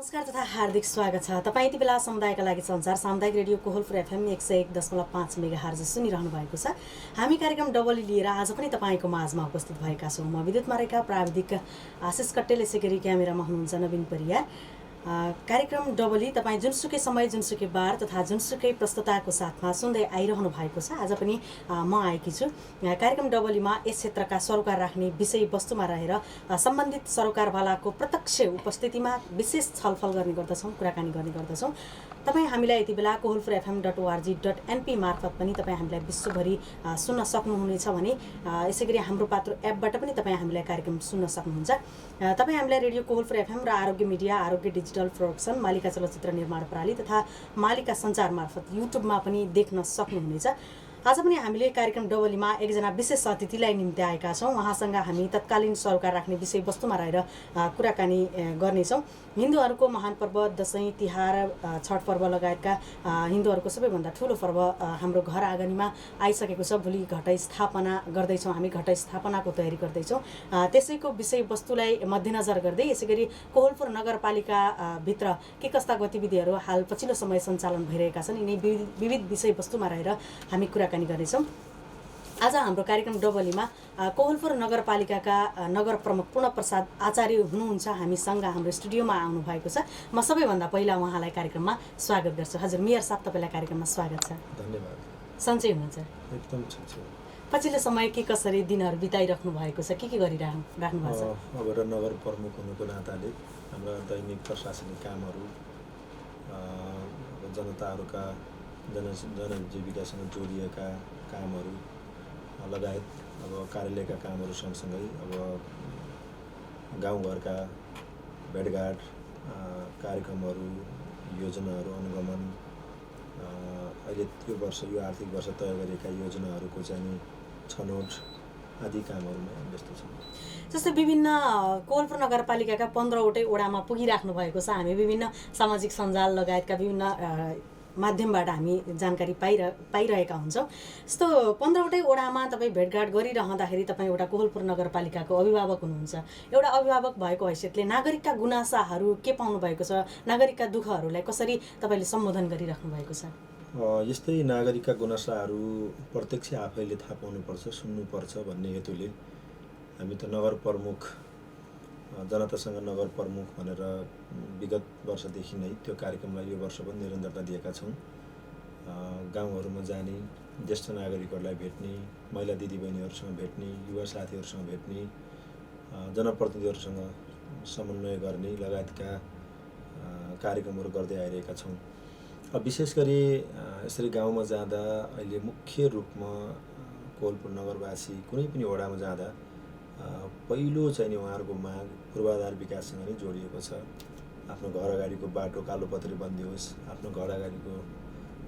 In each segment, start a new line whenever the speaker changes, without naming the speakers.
नमस्कार तथा हार्दिक स्वागत छ। तपाईँ यति बेला समुदायका लागि संसार सामुदायिक रेडियो कोहलपुर एफएम 101.5 मेगाहर्ज सुनिरहनु भएको छ। हामी कार्यक्रम डबली लिएर आज पनि तपाईँको माझमा उपस्थित भएका छौँ। म विद्युतमा रहेका प्राविधिक आशिष कट्टेल, यसै गरी क्यामेरामा हुनुहुन्छ नवीन परियार। कार्यक्रम डबली तपाईँ जुनसुकै समय जुनसुकै बार तथा जुनसुकै प्रस्तुताको साथमा सुन्दै आइरहनु भएको छ। आज पनि म आएकी छु। कार्यक्रम डबलीमा यस क्षेत्रका सरोकार राख्ने विषयवस्तुमा रहेर सम्बन्धित सरोकारवालाको प्रत्यक्ष उपस्थितिमा विशेष छलफल गर्ने गर्दछौँ, कुराकानी गर्ने गर्दछौँ। तपाईँ हामीलाई यति बेला koholpurfm.org.np मार्फत पनि तपाईँ हामीलाई विश्वभरि सुन्न सक्नुहुनेछ भने यसै गरी हाम्रो पात्रो एपबाट पनि तपाईँ हामीलाई कार्यक्रम सुन्न सक्नुहुन्छ। तपाईँ हामीलाई रेडियो कोहलपुर एफएम र आरोग्य मिडिया, आरोग्य डिजिटल प्रोडक्सन, मालिका चलचित्र निर्माण प्रणाली तथा मालिका सञ्चार मार्फत युट्युबमा पनि देख्न सक्नुहुनेछ। आज पनि हामीले कार्यक्रम डबलीमा एकजना विशेष अतिथिलाई निम्ति आएका छौँ। उहाँसँग हामी तत्कालीन सरोकार राख्ने विषयवस्तुमा रहेर कुराकानी गर्नेछौँ। हिन्दूहरूको महान पर्व दसैँ, तिहार, छठ पर्व लगायतका हिन्दूहरूको सबैभन्दा ठुलो पर्व हाम्रो घर आँगनीमा आइसकेको छ। भोलि घट स्थापना गर्दैछौँ, हामी घट स्थापनाको तयारी गर्दैछौँ। त्यसैको विषयवस्तुलाई मध्यनजर गर्दै यसै गरी कोहलपुर नगरपालिकाभित्र के कस्ता गतिविधिहरू हाल पछिल्लो समय सञ्चालन भइरहेका छन्, यिनै विविध विषयवस्तुमा रहेर हामी कुराकानी गर्नेछौँ। आज हाम्रो कार्यक्रम डबलीमा कोहलपुर नगरपालिकाका नगर प्रमुख पूर्णप्रसाद आचार्य हुनुहुन्छ, हामीसँग हाम्रो स्टुडियोमा आउनु भएको छ। म सबैभन्दा पहिला उहाँलाई कार्यक्रममा स्वागत गर्छु। हजुर मेयर साहब, तपाईँलाई कार्यक्रममा स्वागत छ।
धन्यवाद।
सन्चै हुनुहुन्छ?
एकदम सन्चै।
पछिल्लो समय के कसरी दिनहरू बिताइराख्नु भएको छ, के गरिराख्नु भएको छ?
अब नगर प्रमुख हुनुको नाताले हाम्रा दैनिक प्रशासनिक कामहरू, जनताहरूका जनजीविकासँग जोडिएका कामहरू लगायत अब कार्यालयका कामहरू सँगसँगै अब गाउँघरका भेटघाट कार्यक्रमहरू, योजनाहरू अनुगमन, अहिले यो वर्ष यो आर्थिक वर्ष तय गरिएका योजनाहरूको चाहिँ छनौट आदि कामहरूमा व्यस्त छौँ।
जस्तै विभिन्न कोहलपुर नगरपालिकाका 15वटै वडामा पुगिराख्नु भएको छ। हामी विभिन्न सामाजिक सञ्जाल लगायतका विभिन्न माध्यमबाट हामी जानकारी पाइरहेका हुन्छौँ। यस्तो 15वटै वडामा तपाईँ भेटघाट गरिरहँदाखेरि तपाईँ एउटा कोहलपुर नगरपालिकाको अभिभावक हुनुहुन्छ। एउटा अभिभावक भएको हैसियतले नागरिकका गुनासाहरू के पाउनु भएको छ, नागरिकका दुःखहरूलाई कसरी तपाईँले सम्बोधन गरिराख्नु भएको छ?
यस्तै नागरिकका गुनासाहरू प्रत्यक्ष आफैले थाहा पाउनुपर्छ, सुन्नुपर्छ भन्ने हेतुले हामी त नगर प्रमुख, जनतासँग नगर प्रमुख भनेर विगत वर्षदेखि नै त्यो कार्यक्रमलाई यो वर्ष पनि निरन्तरता दिएका छौँ। गाउँहरूमा जाने, ज्येष्ठ नागरिकहरूलाई भेट्ने, महिला दिदीबहिनीहरूसँग भेट्ने, युवा साथीहरूसँग भेट्ने, जनप्रतिनिधिहरूसँग समन्वय गर्ने लगायतका कार्यक्रमहरू गर्दै आइरहेका छौँ। विशेष गरी यसरी गाउँमा जाँदा अहिले मुख्य रूपमा कोहलपुर नगरवासी कुनै पनि वडामा जाँदा पहिलो चाहिँ नि उहाँहरूको माग पूर्वाधार विकाससँग नै जोडिएको छ। आफ्नो घर अगाडिको बाटो कालोपत्री बनिदियोस्, आफ्नो घर अगाडिको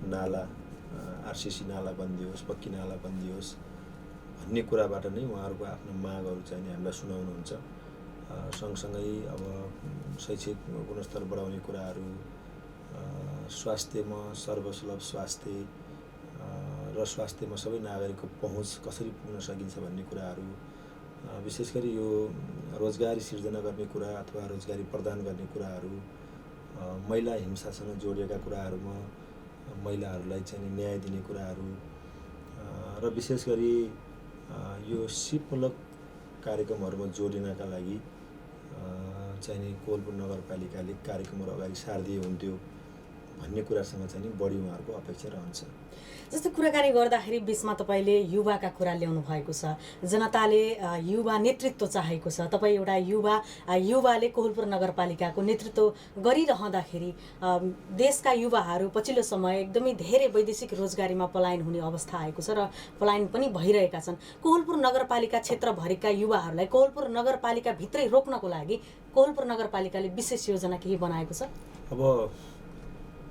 नाला आरसिसी नाला बनिदियोस्, पक्की नाला बनिदियोस् भन्ने कुराबाट नै उहाँहरूको आफ्नो मागहरू चाहिँ नि हामीलाई सुनाउनुहुन्छ। सँगसँगै अब शैक्षिक गुणस्तर बढाउने कुराहरू, स्वास्थ्यमा सर्वसुलभ स्वास्थ्य र स्वास्थ्यमा सबै नागरिकको पहुँच कसरी पुग्न सकिन्छ भन्ने कुराहरू, विशेष गरी यो रोजगारी सिर्जना गर्ने कुरा अथवा रोजगारी प्रदान गर्ने कुराहरू, महिला हिंसासँग जोडिएका कुराहरूमा महिलाहरूलाई चाहिँ न्याय दिने कुराहरू र विशेष गरी यो सिपमूलक कार्यक्रमहरूमा जोडिनका लागि चाहिँ नि कोहलपुर नगरपालिकाले कार्यक्रमहरू अगाडि सारिदिए हुन्थ्यो भन्ने कुरासँग चाहिँ बढी उहाँहरूको अपेक्षा रहन्छ।
जस्तै कुराकानी गर्दाखेरि बिचमा तपाईँले युवाका कुरा ल्याउनु भएको छ। जनताले युवा नेतृत्व चाहेको छ। तपाईँ एउटा युवाले कोहलपुर नगरपालिकाको नेतृत्व गरिरहँदाखेरि देशका युवाहरू पछिल्लो समय एकदमै धेरै वैदेशिक रोजगारीमा पलायन हुने अवस्था आएको छ र पलायन पनि भइरहेका छन्। कोहलपुर नगरपालिका क्षेत्रभरिका युवाहरूलाई कोहलपुर नगरपालिकाभित्रै रोक्नको लागि कोहलपुर नगरपालिकाले विशेष योजना केही बनाएको छ?
अब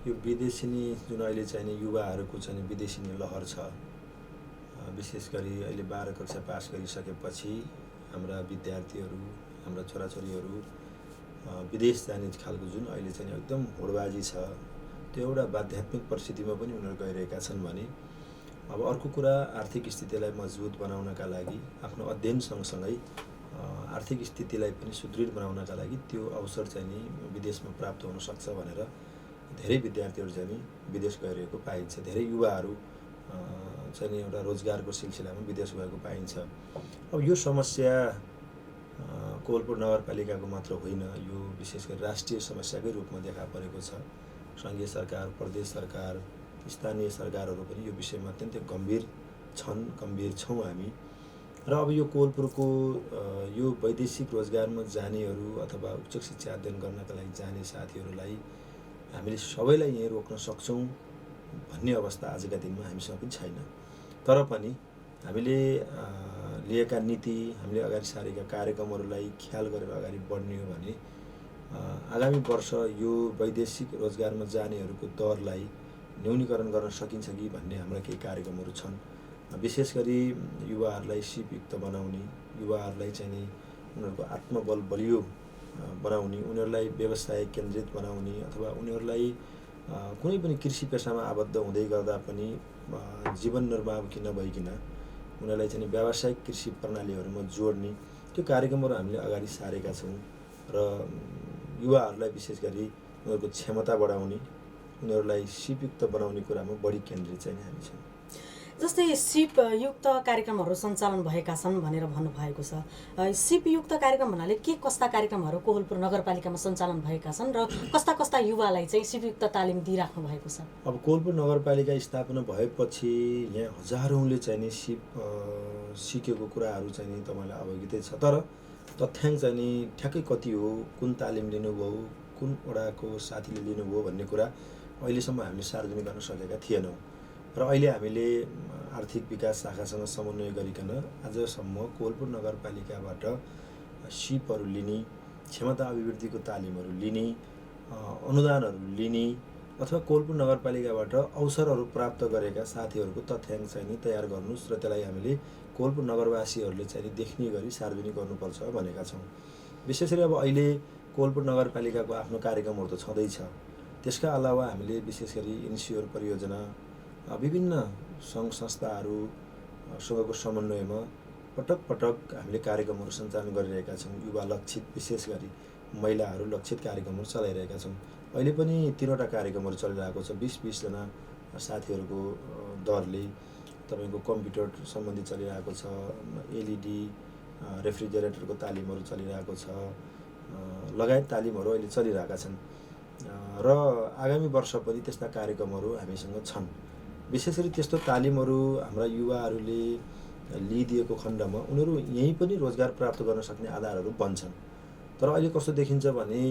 यो विदेशिनी जुन अहिले चाहिँ युवाहरूको चाहिँ विदेशिनी लहर छ, विशेष गरी अहिले 12 कक्षा पास गरिसकेपछि हाम्रा विद्यार्थीहरू, हाम्रा छोराछोरीहरू विदेश जाने खालको जुन अहिले चाहिँ एकदम होडबाजी छ, त्यो एउटा बाध्यात्मिक परिस्थितिमा पनि उनीहरू गइरहेका छन् भने अब अर्को कुरा आर्थिक स्थितिलाई मजबुत बनाउनका लागि आफ्नो अध्ययन सँगसँगै आर्थिक स्थितिलाई पनि सुदृढ बनाउनका लागि त्यो अवसर चाहिँ नि विदेशमा प्राप्त हुन सक्छ भनेर धेरै विद्यार्थीहरू चाहिँ नि विदेश गइरहेको पाइन्छ। धेरै युवाहरू चाहिँ नि एउटा रोजगारको सिलसिलामा विदेश गएको पाइन्छ। अब यो समस्या कोवलपुर नगरपालिकाको मात्र होइन, यो विशेष गरी राष्ट्रिय समस्याकै रूपमा देखा परेको छ। सङ्घीय सरकार, प्रदेश सरकार, स्थानीय सरकारहरू पनि यो विषयमा अत्यन्तै गम्भीर छौँ हामी। र अब यो कोवलपुरको यो वैदेशिक रोजगारमा जानेहरू अथवा उच्च शिक्षा अध्ययन गर्नका लागि जाने साथीहरूलाई हामीले सबैलाई यहीँ रोक्न सक्छौँ भन्ने अवस्था आजका दिनमा हामीसँग पनि छैन। तर पनि हामीले लिएका नीति, हामीले अगाडि सारेका कार्यक्रमहरूलाई ख्याल गरेर अगाडि बढ्ने हो भने आगामी वर्ष यो वैदेशिक रोजगारमा जानेहरूको दरलाई न्यूनीकरण गर्न सकिन्छ कि भन्ने हाम्रा केही कार्यक्रमहरू छन्। विशेष गरी युवाहरूलाई सिपयुक्त बनाउने, युवाहरूलाई चाहिँ नि उनीहरूको आत्मबल बलियो बनाउने, उनीहरूलाई व्यवसाय केन्द्रित बनाउने अथवा उनीहरूलाई कुनै पनि कृषि पेसामा आबद्ध हुँदै गर्दा पनि जीवन निर्वाहकी नभइकन उनीहरूलाई चाहिँ व्यावसायिक कृषि प्रणालीहरूमा जोड्ने त्यो कार्यक्रमहरू हामीले अगाडि सारेका छौँ। र युवाहरूलाई विशेष गरी उनीहरूको क्षमता बढाउने, उनीहरूलाई सिपयुक्त बनाउने कुरामा बढी केन्द्रित चाहिँ हामी छौँ।
जस्तै सिपयुक्त कार्यक्रमहरू सञ्चालन भएका छन् भनेर भन्नुभएको छ। सिपयुक्त कार्यक्रम भन्नाले के कस्ता कार्यक्रमहरू कोवलपुर नगरपालिकामा सञ्चालन भएका छन् र कस्ता कस्ता युवालाई चाहिँ सिपयुक्त तालिम दिइराख्नु भएको छ?
अब कोवलपुर नगरपालिका स्थापना भएपछि यहाँ हजारौँले चाहिँ नि सिप सिकेको कुराहरू चाहिँ नि तपाईँलाई अवगतै छ। तर तथ्याङ्क चाहिँ नि ठ्याक्कै कति हो, कुन तालिम लिनुभयो, कुन वडाको साथीले लिनुभयो भन्ने कुरा अहिलेसम्म हामीले सार्वजनिक गर्न सकेका थिएनौँ। र अहिले हामीले आर्थिक विकास शाखासँग समन्वय गरिकन आजसम्म कोवलपुर नगरपालिकाबाट सिपहरू लिने, क्षमता अभिवृद्धिको तालिमहरू लिने, अनुदानहरू लिने अथवा कोवलपुर नगरपालिकाबाट अवसरहरू प्राप्त गरेका साथीहरूको तथ्याङ्क चाहिँ नि तयार गर्नुहोस् र त्यसलाई हामीले कोवलपुर नगरवासीहरूले चाहिँ नि देख्ने गरी सार्वजनिक गर्नुपर्छ भनेका छौँ। विशेष गरी अब अहिले कोवलपुर नगरपालिकाको आफ्नो कार्यक्रमहरू त छँदैछ। त्यसका अलावा हामीले विशेष गरी इन्स्योर परियोजना, विभिन्न सङ्घ संस्थाहरूसँगको समन्वयमा पटक पटक हामीले कार्यक्रमहरू सञ्चालन गरिरहेका छौँ। युवा लक्षित, विशेष गरी महिलाहरू लक्षित कार्यक्रमहरू चलाइरहेका छौँ। अहिले पनि 3वटा कार्यक्रमहरू चलिरहेको छ। 20 जना साथीहरूको दरले तपाईँको कम्प्युटर सम्बन्धी चलिरहेको छ, एलइडी रेफ्रिजरेटरको तालिमहरू चलिरहेको छ, लगायत तालिमहरू अहिले चलिरहेका छन्। र आगामी वर्ष पनि त्यस्ता कार्यक्रमहरू हामीसँग छन्। विशेष गरी त्यस्तो तालिमहरू हाम्रा युवाहरूले लिइदिएको खण्डमा उनीहरू यहीँ पनि रोजगार प्राप्त गर्न सक्ने आधारहरू बन्छन्। तर अहिले कस्तो देखिन्छ भने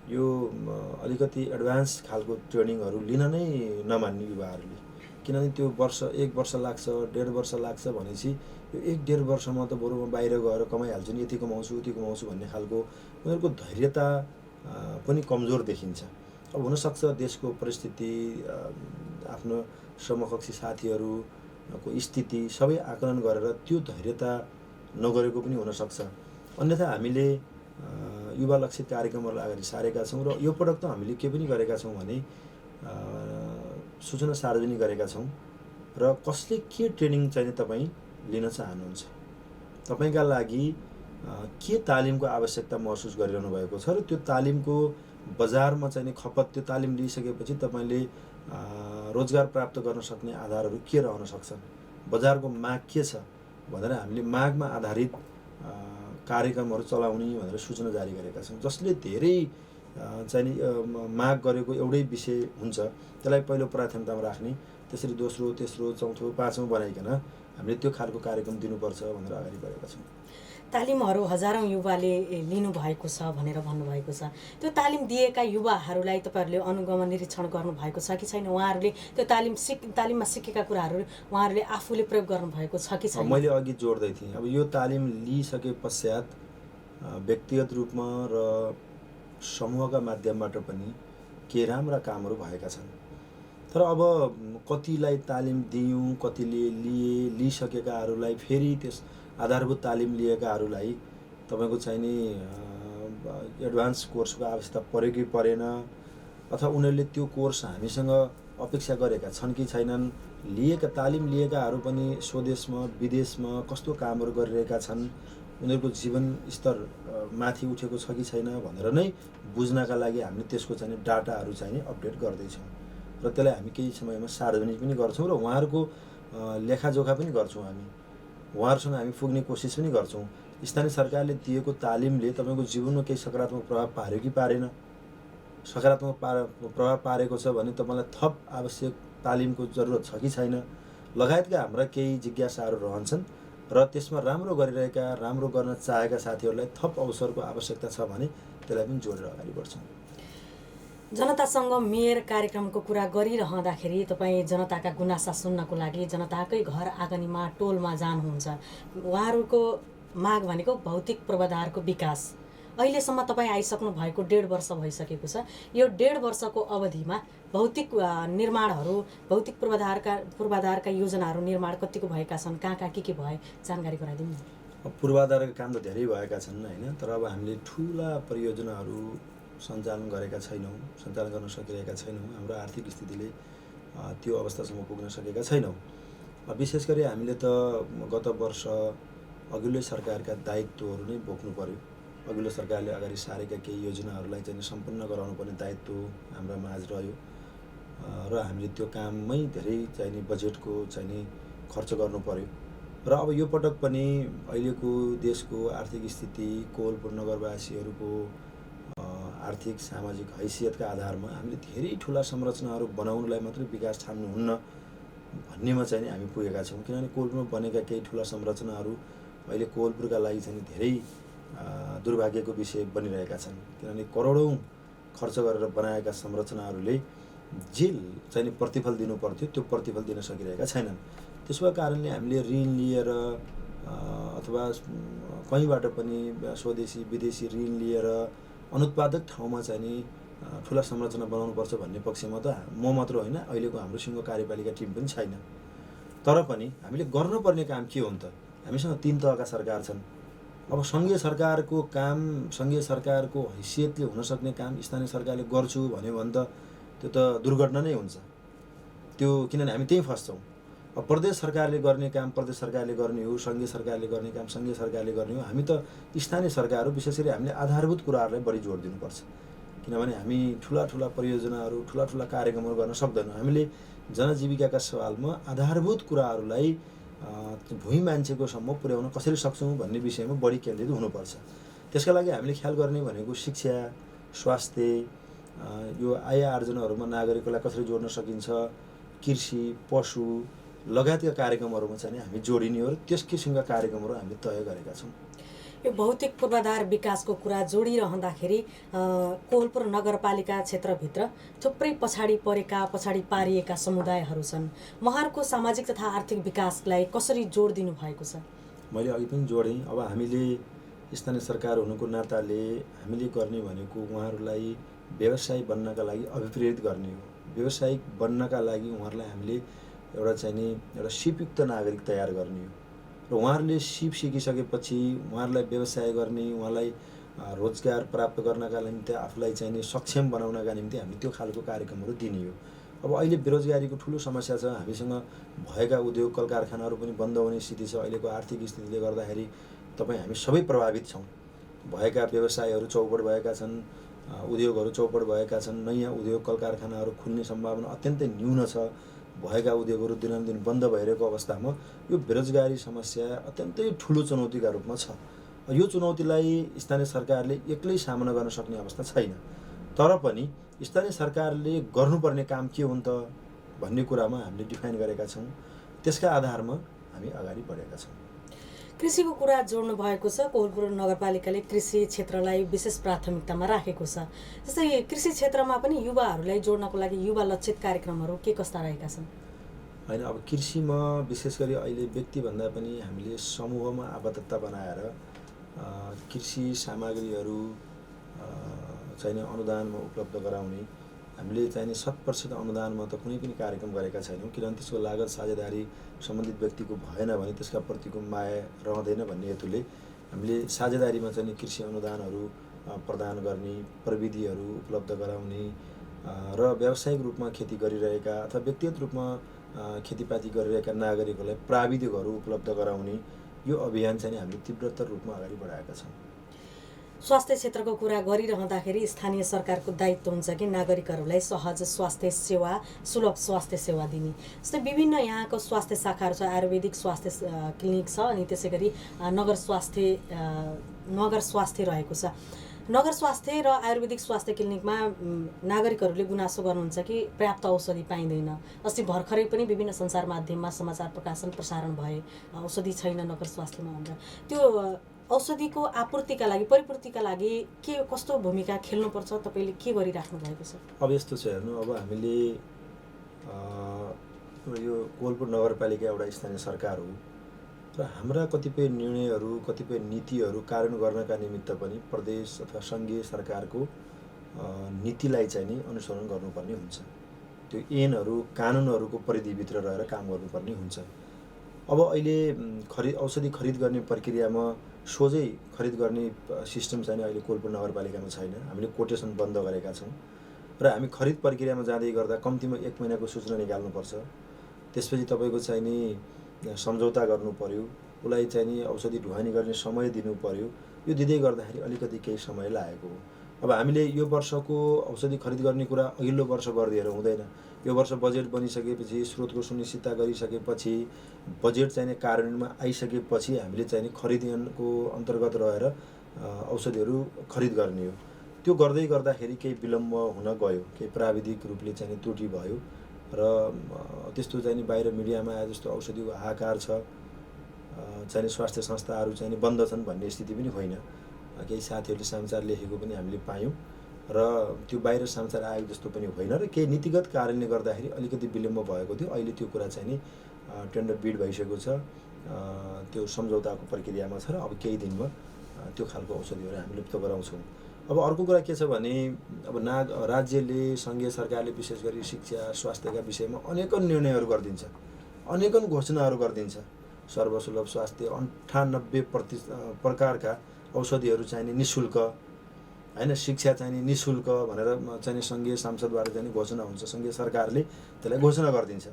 यो अलिकति एडभान्स खालको ट्रेनिङहरू लिन नै नमान्ने युवाहरूले, किनभने त्यो एक वर्ष लाग्छ, 1.5 वर्ष लाग्छ भनेपछि यो 1-1.5 वर्षमा त बरु म बाहिर गएर कमाइहाल्छु नि, यति कमाउँछु उति कमाउँछु भन्ने खालको उनीहरूको धैर्यता पनि कमजोर देखिन्छ। अब हुनसक्छ देशको परिस्थिति, आफ्नो समकक्षी साथीहरूको स्थिति सबै आकलन गरेर त्यो धैर्यता नगरेको पनि हुनसक्छ। अन्यथा हामीले युवा लक्षित कार्यक्रमहरूलाई अगाडि सारेका छौँ र यो पटक त हामीले के पनि गरेका छौँ भने सूचना सार्वजनिक गरेका छौँ र कसले के ट्रेनिङ चाहिँ तपाईँ लिन चाहनुहुन्छ, तपाईँका लागि के तालिमको आवश्यकता महसुस गरिरहनु भएको छ र त्यो तालिमको बजारमा चाहिँ खपत, त्यो तालिम लिइसकेपछि तपाईँले रोजगार प्राप्त गर्न सक्ने आधारहरू के रहन सक्छन्, बजारको माग के छ भनेर हामीले मागमा आधारित कार्यक्रमहरू चलाउने भनेर सूचना जारी गरेका छौँ। जसले धेरै चाहिँ माग गरेको एउटै विषय हुन्छ त्यसलाई पहिलो प्राथमिकतामा राख्ने, त्यसरी दोस्रो, तेस्रो, चौथो, पाँचौँ बनाइकन हामीले त्यो खालको कार्यक्रम दिनुपर्छ भनेर अगाडि बढेका छौँ।
तालिमहरू हजारौँ युवाले लिनुभएको छ भनेर भन्नुभएको छ। त्यो तालिम दिएका युवाहरूलाई तपाईँहरूले अनुगमन निरीक्षण गर्नुभएको छ कि छैन? उहाँहरूले त्यो तालिममा सिकेका कुराहरू उहाँहरूले आफूले प्रयोग गर्नुभएको छ कि छैन?
मैले अघि जोड्दै थिएँ, अब यो तालिम लिइसके पश्चात व्यक्तिगत रूपमा र समूहका माध्यमबाट पनि के राम्रा कामहरू भएका छन्। तर अब कतिलाई तालिम दियौँ, कतिले लिइसकेकाहरूलाई फेरि त्यस आधारभूत तालिम लिएकाहरूलाई तपाईँको चाहिँ नि एडभान्स कोर्सको आवश्यकता पऱ्यो कि परेन, अथवा उनीहरूले त्यो कोर्स हामीसँग अपेक्षा गरेका छन् कि छैनन्, तालिम लिएकाहरू पनि स्वदेशमा विदेशमा कस्तो कामहरू गरिरहेका छन् उनीहरूको जीवन स्तर माथि उठेको छ कि छैन भनेर नै बुझ्नका लागि हामीले त्यसको चाहिँ डाटाहरू चाहिँ अपडेट गर्दैछौँ र त्यसलाई हामी केही समयमा सार्वजनिक पनि गर्छौँ र उहाँहरूको लेखाजोखा पनि गर्छौँ हामी उहाँहरूसँग हामी पुग्ने कोसिस पनि गर्छौँ। स्थानीय सरकारले दिएको तालिमले तपाईँको जीवनमा केही सकारात्मक प्रभाव पार्यो कि पारेन, सकारात्मक प्रभाव पारेको छ भने तपाईँलाई थप आवश्यक तालिमको जरुरत छ कि छैन लगायतका हाम्रा केही जिज्ञासाहरू रहन्छन् र त्यसमा राम्रो गरिरहेका राम्रो गर्न चाहेका साथीहरूलाई थप अवसरको आवश्यकता छ भने त्यसलाई पनि जोडेर अगाडि बढ्छौँ।
जनतासँग मेयर कार्यक्रमको कुरा गरिरहँदाखेरि तपाईँ जनताका गुनासा सुन्नको लागि जनताकै घर आँगनीमा टोलमा जानुहुन्छ। उहाँहरूको माग भनेको भौतिक पूर्वाधारको विकास। अहिलेसम्म तपाईँ आइसक्नु भएको 1.5 वर्ष भइसकेको छ। यो 1.5 वर्षको अवधिमा भौतिक निर्माणहरू भौतिक पूर्वाधारका योजनाहरू निर्माण कतिको भएका छन्, कहाँ के भए जानकारी गराइदिनु न।
पूर्वाधारका काम त धेरै भएका छन् होइन, तर अब हामीले ठुला परियोजनाहरू सञ्चालन गरेका छैनौँ, सञ्चालन गर्न सकिरहेका छैनौँ। हाम्रो आर्थिक स्थितिले त्यो अवस्थासम्म पुग्न सकेका छैनौँ। विशेष गरी हामीले त गत वर्ष अघिल्लो सरकारका दायित्वहरू नै बोक्नु पर्यो। अघिल्लो सरकारले अगाडि सारेका केही योजनाहरूलाई चाहिँ सम्पन्न गराउनु पर्ने दायित्व हाम्रो माझ रह्यो र हामीले त्यो काममै धेरै चाहिने बजेटको चाहिने खर्च गर्नु पर्यो र अब यो पटक पनि अहिलेको देशको आर्थिक स्थिति कोहलपुर नगरवासीहरूको आर्थिक सामाजिक हैसियतका आधारमा हामीले धेरै ठुला संरचनाहरू बनाउनुलाई मात्रै विकास ठान्नुहुन्न भन्नेमा चाहिँ हामी पुगेका छौँ। किनभने कोहलपुरमा बनेका केही ठुला संरचनाहरू अहिले कोहलपुरका लागि चाहिँ धेरै दुर्भाग्यको विषय बनिरहेका छन्। किनभने करोडौँ खर्च गरेर बनाएका संरचनाहरूले जे चाहिँ प्रतिफल दिनु पर्थ्यो त्यो प्रतिफल दिन सकिरहेका छैनन्। त्यसको कारणले हामीले ऋण लिएर अथवा कहीँबाट पनि स्वदेशी विदेशी ऋण लिएर अनुत्पादक ठाउँमा चाहिँ ठुला संरचना बनाउनुपर्छ भन्ने पक्षमा त म मात्र होइन, अहिलेको हाम्रो सिङ्गो कार्यपालिका टिम पनि छैन। तर पनि हामीले गर्नुपर्ने काम के हो त? हामीसँग 3 तहका सरकार छन्। अब सङ्घीय सरकारको काम, सङ्घीय सरकारको हैसियतले हुन सक्ने काम स्थानीय सरकारले गर्छु भन्यो भने त त्यो त दुर्घटना नै हुन्छ त्यो, किनभने हामी त्यहीँ फस्छौँ। अब प्रदेश सरकारले गर्ने काम प्रदेश सरकारले गर्ने हो, सङ्घीय सरकारले गर्ने काम सङ्घीय सरकारले गर्ने हो। हामी त स्थानीय सरकार हो, विशेष गरी हामीले आधारभूत कुराहरूलाई बढी जोड दिनुपर्छ। किनभने हामी ठुला परियोजनाहरू ठुला कार्यक्रमहरू गर्न सक्दैनौँ। हामीले जनजीविकाका सवालमा आधारभूत कुराहरूलाई भूमि मान्छेको सम्म पुर्याउन कसरी सक्छौँ भन्ने विषयमा बढी केन्द्रित हुनुपर्छ। त्यसका लागि हामीले ख्याल गर्ने भनेको शिक्षा, स्वास्थ्य, यो आय आर्जनहरूमा नागरिकलाई कसरी जोड्न सकिन्छ, कृषि, पशु लगायतका कार्यक्रमहरूमा चाहिँ हामी जोडिने हो र त्यस किसिमका कार्यक्रमहरू हामीले तय गरेका छौँ।
यो भौतिक पूर्वाधार विकासको कुरा जोडिरहँदाखेरि कोहलपुर नगरपालिका क्षेत्रभित्र थुप्रै पछाडि पारिएका समुदायहरू छन्। उहाँहरूको सामाजिक तथा आर्थिक विकासलाई कसरी जोड दिनु भएको छ?
मैले अघि पनि जोडेँ। अब हामीले स्थानीय सरकार हुनुको नाताले हामीले गर्ने भनेको उहाँहरूलाई व्यवसायी बन्नका लागि अभिप्रेरित गर्ने हो। व्यवसायिक बन्नका लागि उहाँहरूलाई हामीले एउटा सिपयुक्त नागरिक तयार गर्ने हो र उहाँहरूले सिप सिकिसकेपछि उहाँहरूलाई व्यवसाय गर्ने, उहाँलाई रोजगार प्राप्त गर्नका निम्ति आफूलाई चाहिँ सक्षम बनाउनका निम्ति हामी त्यो खालको कार्यक्रमहरू दिने हो। अब अहिले बेरोजगारीको ठुलो समस्या छ। हामीसँग भएका उद्योग कल कारखानाहरू पनि बन्द हुने स्थिति छ। अहिलेको आर्थिक स्थितिले गर्दाखेरि हामी सबै प्रभावित छौँ। भएका व्यवसायहरू चौपट भएका छन्, उद्योगहरू चौपट भएका छन्, नयाँ उद्योग कल कारखानाहरू खुल्ने सम्भावना अत्यन्तै न्यून छ। भएका उद्योगहरू दिनानुदिन बन्द भइरहेको अवस्थामा यो बेरोजगारी समस्या अत्यन्तै ठुलो चुनौतीका रूपमा छ। यो चुनौतीलाई स्थानीय सरकारले एक्लै सामना गर्न सक्ने अवस्था छैन। तर पनि स्थानीय सरकारले गर्नुपर्ने काम के हो त भन्ने कुरामा हामीले डिफाइन गरेका छौँ। त्यसका आधारमा हामी अगाडि बढेका छौँ।
कृषिको कुरा जोड्नु भएको छ। कोहलपुर नगरपालिकाले कृषि क्षेत्रलाई विशेष प्राथमिकतामा राखेको छ। जस्तै कृषि क्षेत्रमा पनि युवाहरूलाई जोड्नको लागि युवा लक्षित कार्यक्रमहरू के कस्ता रहेका छन्?
होइन, अब कृषिमा विशेष गरी अहिले व्यक्तिभन्दा पनि हामीले समूहमा आबद्धता बनाएर कृषि सामग्रीहरू चाहिने अनुदानमा उपलब्ध गराउने, हामीले चाहिने 100% अनुदानमा त कुनै पनि कार्यक्रम गरेका छैनौँ। किनभने त्यसको लागत साझेदारी सम्बन्धित व्यक्तिको भएन भने त्यसका प्रतिको माया रहँदैन भन्ने हेतुले हामीले साझेदारीमा चाहिँ कृषि अनुदानहरू प्रदान गर्ने, प्रविधिहरू उपलब्ध गराउने र व्यावसायिक रूपमा खेती गरिरहेका अथवा व्यक्तिगत रूपमा खेतीपाती गरिरहेका नागरिकहरूलाई प्राविधिकहरू उपलब्ध गराउने यो अभियान चाहिँ हामीले तीव्रतर रूपमा अगाडि बढाएका छौँ।
स्वास्थ्य क्षेत्रको कुरा गरिरहँदाखेरि स्थानीय सरकारको दायित्व हुन्छ कि नागरिकहरूलाई सहज स्वास्थ्य सेवा, सुलभ स्वास्थ्य सेवा दिने। जस्तै विभिन्न यहाँको स्वास्थ्य शाखाहरू छ, आयुर्वेदिक स्वास्थ्य क्लिनिक छ, अनि त्यसै गरी नगर स्वास्थ्य रहेको छ। नगर स्वास्थ्य र आयुर्वेदिक स्वास्थ्य क्लिनिकमा नागरिकहरूले गुनासो गर्नुहुन्छ कि पर्याप्त औषधि पाइँदैन। अस्ति भर्खरै पनि विभिन्न सञ्चार माध्यममा समाचार प्रसारण भए औषधि छैन नगर स्वास्थ्यमा भनेर। त्यो औषधिको आपूर्तिका लागि, परिपूर्तिका लागि के कस्तो भूमिका खेल्नुपर्छ, तपाईँले के गरिराख्नु भएको छ?
अब यस्तो छ, हेर्नु, अब हामीले यो कोलपुर नगरपालिका एउटा स्थानीय सरकार हो र हाम्रा कतिपय निर्णयहरू, कतिपय नीतिहरू कार्यान्वयन गर्नका निमित्त पनि प्रदेश अथवा सङ्घीय सरकारको नीतिलाई चाहिँ नि अनुसरण गर्नुपर्ने हुन्छ। त्यो ऐनहरू, कानुनहरूको परिधिभित्र रहेर काम गर्नुपर्ने हुन्छ। अब अहिले औषधि खरिद गर्ने प्रक्रियामा सोझै खरिद गर्ने सिस्टम चाहिँ अहिले कोलपुर नगरपालिकामा छैन। हामीले कोटेसन बन्द गरेका छौँ र हामी खरिद प्रक्रियामा जाँदै गर्दा कम्तीमा 1 महिनाको सूचना निकाल्नुपर्छ। त्यसपछि तपाईँको चाहिँ नि सम्झौता गर्नु पर्यो, उसलाई चाहिँ नि औषधि ढुवानी गर्ने समय दिनु पर्यो। यो दिँदै गर्दाखेरि अलिकति केही समय लागेको हो। अब हामीले यो वर्षको औषधि खरिद गर्ने कुरा अघिल्लो वर्ष गरिदिएर हुँदैन। यो वर्ष बजेट बनिसकेपछि, स्रोतको सुनिश्चितता गरिसकेपछि, बजेट चाहिँ कार्यान्वयनमा आइसकेपछि हामीले चाहिँ नि खरिद ऐनको अन्तर्गत रहेर औषधिहरू खरिद गर्ने हो। त्यो गर्दै गर्दाखेरि केही विलम्ब हुन गयो, केही प्राविधिक रूपले चाहिँ त्रुटि भयो र त्यस्तो चाहिँ बाहिर मिडियामा आए जस्तो औषधिको हाहाकार छ, चाहिँ स्वास्थ्य संस्थाहरू चाहिँ बन्द छन् भन्ने स्थिति पनि होइन। केही साथीहरूले समाचार लेखेको पनि हामीले पायौँ र त्यो बाहिर समाचार आएको जस्तो पनि होइन र केही नीतिगत कारणले गर्दाखेरि अलिकति विलम्ब भएको थियो। अहिले त्यो कुरा चाहिँ नि टेन्डर बिड भइसकेको छ, त्यो सम्झौताको प्रक्रियामा छ र अब केही दिनमा त्यो खालको औषधिहरू हामीले उपलब्ध गराउँछौँ। अब अर्को कुरा के छ भने, अब राज्यले, सङ्घीय सरकारले विशेष गरी शिक्षा, स्वास्थ्यका विषयमा अनेकन निर्णयहरू गरिदिन्छ, अनेकन घोषणाहरू गरिदिन्छ। सर्वसुलभ स्वास्थ्य, 98% प्रकारका औषधिहरू चाहिने निःशुल्क, होइन, शिक्षा चाहिने निःशुल्क भनेर चाहिँ सङ्घीय सांसदबाट चाहिँ घोषणा हुन्छ, सङ्घीय सरकारले त्यसलाई घोषणा गरिदिन्छ।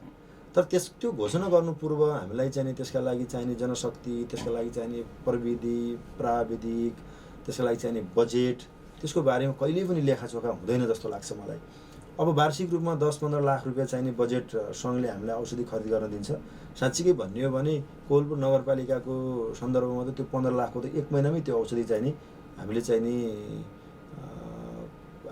तर त्यो घोषणा गर्नु पूर्व हामीलाई चाहिँ त्यसका लागि चाहिने जनशक्ति, त्यसका लागि चाहिने प्रविधि, प्राविधिक, त्यसका लागि चाहिने बजेट, त्यसको बारेमा कहिल्यै पनि लेखाजोखा हुँदैन जस्तो लाग्छ मलाई। अब वार्षिक रूपमा 10-15 लाख रुपियाँ चाहिने बजेट सङ्घले हामीलाई औषधि खरिद गर्न दिन्छ। साँच्चीकै भन्ने हो भने कोलपुर नगरपालिकाको सन्दर्भमा त त्यो 15 लाखको त 1 महिनामै त्यो औषधि चाहिने हामीले चाहिने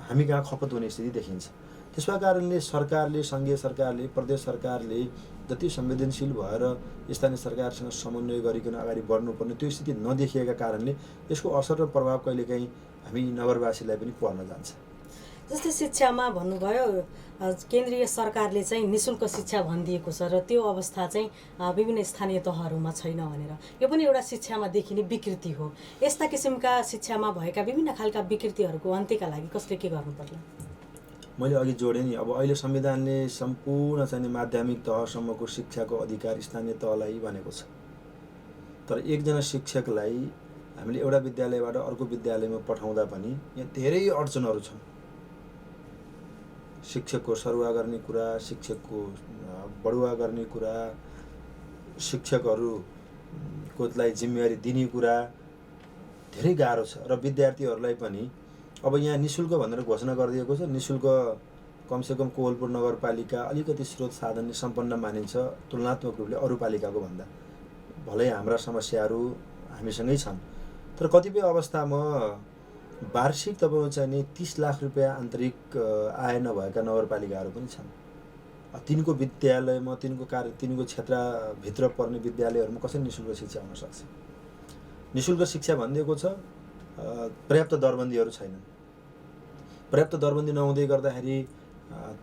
हामी कहाँ खपत हुने स्थिति देखिन्छ। त्यसका कारणले सरकारले, सङ्घीय सरकारले, प्रदेश सरकारले जति संवेदनशील भएर स्थानीय सरकारसँग समन्वय गरिकन अगाडि बढ्नुपर्ने त्यो स्थिति नदेखिएका कारणले यसको असर र प्रभाव कहिलेकाहीँ हामी नगरवासीलाई पनि पर्न जान्छ।
जस्तै शिक्षामा भन्नुभयो, केन्द्रीय सरकारले चाहिँ निःशुल्क शिक्षा भनिदिएको छ र त्यो अवस्था चाहिँ विभिन्न स्थानीय तहहरूमा छैन भनेर, यो पनि एउटा शिक्षामा देखिने विकृति हो। यस्ता किसिमका शिक्षामा भएका विभिन्न खालका विकृतिहरूको अन्त्यका लागि कसले के गर्नुपर्ला?
मैले अघि जोडेँ नि, अब अहिले संविधानले सम्पूर्ण चाहिँ माध्यमिक तहसम्मको शिक्षाको अधिकार स्थानीय तहलाई भनेको छ। तर एकजना शिक्षकलाई हामीले एउटा विद्यालयबाट अर्को विद्यालयमा पठाउँदा पनि यहाँ धेरै अडचनहरू छन्। शिक्षकको सरुवा गर्ने कुरा, शिक्षकको बढुवा गर्ने कुरा, शिक्षकहरूलाई जिम्मेवारी दिने कुरा धेरै गाह्रो छ र विद्यार्थीहरूलाई पनि अब यहाँ निःशुल्क भनेर घोषणा गरिदिएको छ। निःशुल्क कमसेकम कोलपुर नगरपालिका अलिकति स्रोत साधनले सम्पन्न मानिन्छ तुलनात्मक रूपले अरू पालिकाको भन्दा। भलै हाम्रा समस्याहरू हामीसँगै छन्, तर कतिपय अवस्थामा वार्षिक तपाईँको चाहिँ नि 30 लाख रुपियाँ आन्तरिक आय नभएका नगरपालिकाहरू पनि छन्। तिनको विद्यालयमा, तिनको क्षेत्रभित्र पर्ने विद्यालयहरूमा कसरी निःशुल्क शिक्षा हुन सक्छ? निःशुल्क शिक्षा भनिदिएको छ, पर्याप्त दरबन्दीहरू छैनन्। पर्याप्त दरबन्दी नहुँदै गर्दाखेरि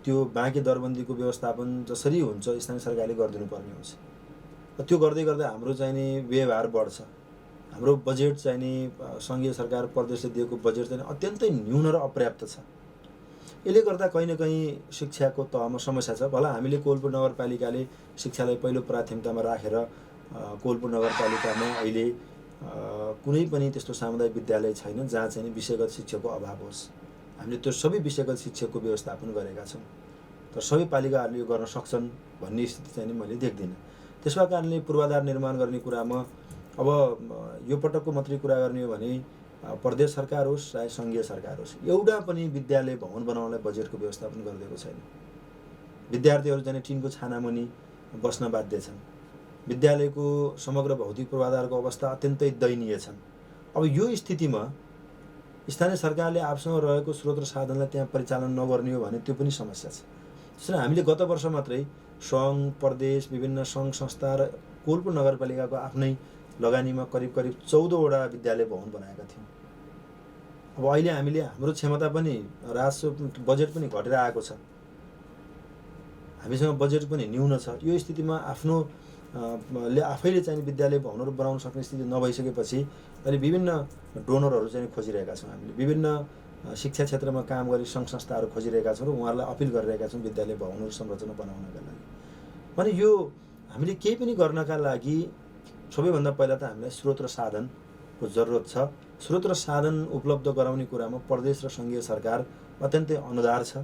त्यो बाँकी दरबन्दीको व्यवस्थापन जसरी हुन्छ स्थानीय सरकारले गरिदिनु पर्ने हुन्छ। त्यो गर्दै गर्दा हाम्रो चाहिँ नि व्यवहार बढ्छ। हाम्रो बजेट चाहिँ नि सङ्घीय सरकार, प्रदेशले दिएको बजेट चाहिँ अत्यन्तै न्यून र अपर्याप्त छ। यसले गर्दा कहीँ न कहीँ शिक्षाको तहमा समस्या छ। भला हामीले कोलपुर नगरपालिकाले शिक्षालाई पहिलो प्राथमिकतामा राखेर कोलपुर नगरपालिकामा अहिले कुनै पनि त्यस्तो सामुदायिक विद्यालय छैन जहाँ चाहिँ विषयगत शिक्षकको अभाव होस्। हामीले त्यो सबै विषयगत शिक्षकको व्यवस्थापन गरेका छौँ, तर सबै पालिकाहरूले यो गर्न सक्छन् भन्ने स्थिति चाहिँ मैले देख्दिनँ। त्यसका कारणले पूर्वाधार निर्माण गर्ने कुरामा अब यो पटकको मात्रै कुरा गर्ने हो भने प्रदेश सरकार होस् चाहे सङ्घीय सरकार होस्, एउटा पनि विद्यालय भवन बनाउनलाई बजेटको व्यवस्थापन गरिदिएको छैन। विद्यार्थीहरू जाने टिनको छानामुनि बस्न बाध्य छन्। विद्यालयको समग्र भौतिक पूर्वाधारको अवस्था अत्यन्तै दयनीय छन्। अब यो स्थितिमा स्थानीय सरकारले आफूसँग रहेको स्रोत र साधनलाई त्यहाँ परिचालन नगर्ने हो भने त्यो पनि समस्या छ। त्यसैले हामीले गत वर्ष मात्रै सङ्घ, प्रदेश, विभिन्न सङ्घ संस्था र कोलपुर नगरपालिकाको आफ्नै लगानीमा करिब 14वटा विद्यालय भवन बनाएका थियौँ। अब अहिले हामीले हाम्रो क्षमता पनि राजस्व बजेट पनि घटेर आएको छ, हामीसँग बजेट पनि न्यून छ। यो स्थितिमा आफ्नो ले आफैले चाहिँ विद्यालय भवनहरू बनाउन सक्ने स्थिति नभइसकेपछि अहिले विभिन्न डोनरहरू चाहिँ खोजिरहेका छौँ। हामीले विभिन्न शिक्षा क्षेत्रमा काम गर्ने सङ्घ संस्थाहरू खोजिरहेका छौँ र उहाँहरूलाई अपिल गरिरहेका छौँ विद्यालय भवनहरू संरचना बनाउनका लागि। भने यो हामीले केही पनि गर्नका लागि सबैभन्दा पहिला त हामीलाई स्रोत र साधनको जरुरत छ। स्रोत र साधन उपलब्ध गराउने कुरामा प्रदेश र सङ्घीय सरकार अत्यन्तै अनुदार छ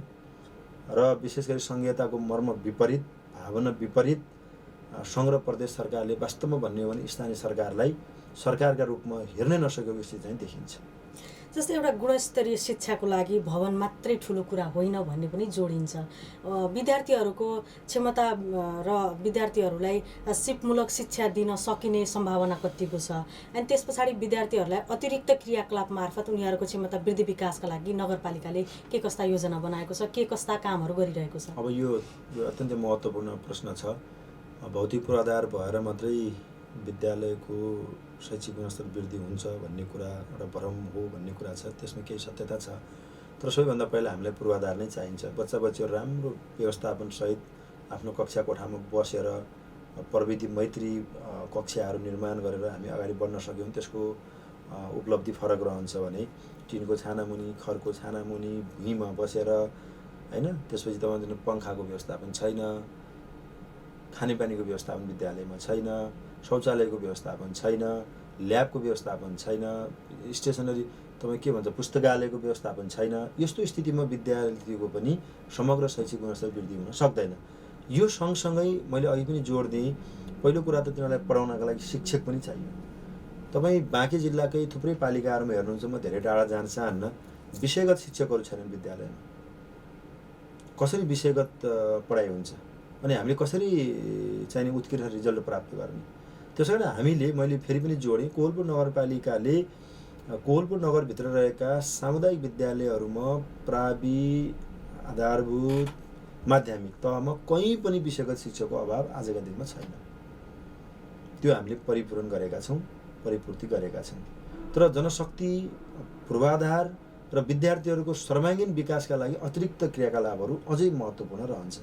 र विशेष गरी सङ्घीयताको मर्म विपरीत, भावना विपरीत सङ्घ र प्रदेश सरकारले वास्तवमा भन्ने हो भने स्थानीय सरकारलाई सरकारका रूपमा हेर्नै नसकेको स्थिति चाहिँ देखिन्छ।
जस्तै एउटा गुणस्तरीय शिक्षाको लागि भवन मात्रै ठुलो कुरा होइन भन्ने पनि जोडिन्छ। विद्यार्थीहरूको क्षमता र विद्यार्थीहरूलाई सिपमूलक शिक्षा दिन सकिने सम्भावना कतिको छ, अनि त्यस पछाडि विद्यार्थीहरूलाई अतिरिक्त क्रियाकलाप मार्फत उनीहरूको क्षमता वृद्धि विकासका लागि नगरपालिकाले के कस्ता योजना बनाएको छ, के कस्ता कामहरू गरिरहेको छ?
अब यो अत्यन्तै महत्त्वपूर्ण प्रश्न छ। भौतिक पूर्वाधार भएर मात्रै विद्यालयको शैक्षिक गुणस्तर वृद्धि हुन्छ भन्ने कुरा एउटा भ्रम हो भन्ने कुरा छ, त्यसमा केही सत्यता छ। तर सबैभन्दा पहिला हामीलाई पूर्वाधार नै चाहिन्छ। बच्चा बच्चीहरू राम्रो व्यवस्थापनसहित आफ्नो कक्षा कोठामा बसेर प्रविधि मैत्री कक्षाहरू निर्माण गरेर हामी अगाडि बढ्न सक्यौँ, त्यसको उपलब्धि फरक रहन्छ भने टिनको छानामुनि, खरको छानामुनि, भुइँमा बसेर होइन, त्यसपछि तपाईँको पङ्खाको व्यवस्थापन छैन, खानेपानीको व्यवस्थापन विद्यालयमा छैन, शौचालयको व्यवस्थापन छैन, ल्याबको व्यवस्थापन छैन, स्टेसनरी तपाईँ के भन्छ पुस्तकालयको व्यवस्थापन छैन। यस्तो स्थितिमा विद्यार्थीको पनि समग्र शैक्षिक गुणस्तर वृद्धि हुन सक्दैन। यो सँगसँगै मैले अघि पनि जोड दिएँ, पहिलो कुरा त तिनीहरूलाई पढाउनका लागि शिक्षक पनि चाहियो। तपाईँ बाँकी जिल्लाकै थुप्रै पालिकाहरूमा हेर्नुहुन्छ, म धेरै टाढा जान चाहन्न, विषयगत शिक्षकहरू छैनन् विद्यालयमा। कसरी विषयगत पढाइ हुन्छ अनि हामीले कसरी चाहिँ उत्कृष्ट रिजल्ट प्राप्त गर्ने? त्यसै कारण हामीले, मैले फेरि पनि जोडेँ, कोलपुर नगरपालिकाले कोलपुर नगरभित्र रहेका सामुदायिक विद्यालयहरूमा आधारभूत माध्यमिक तहमा कहीँ पनि विषयगत शिक्षकको अभाव आजका दिनमा छैन। त्यो हामीले परिपूर्ण गरेका छौँ, परिपूर्ति गरेका छौँ। तर जनशक्ति, पूर्वाधार र विद्यार्थीहरूको सर्वाङ्गीण विकासका लागि अतिरिक्त क्रियाकलापहरू अझै महत्त्वपूर्ण रहन्छ।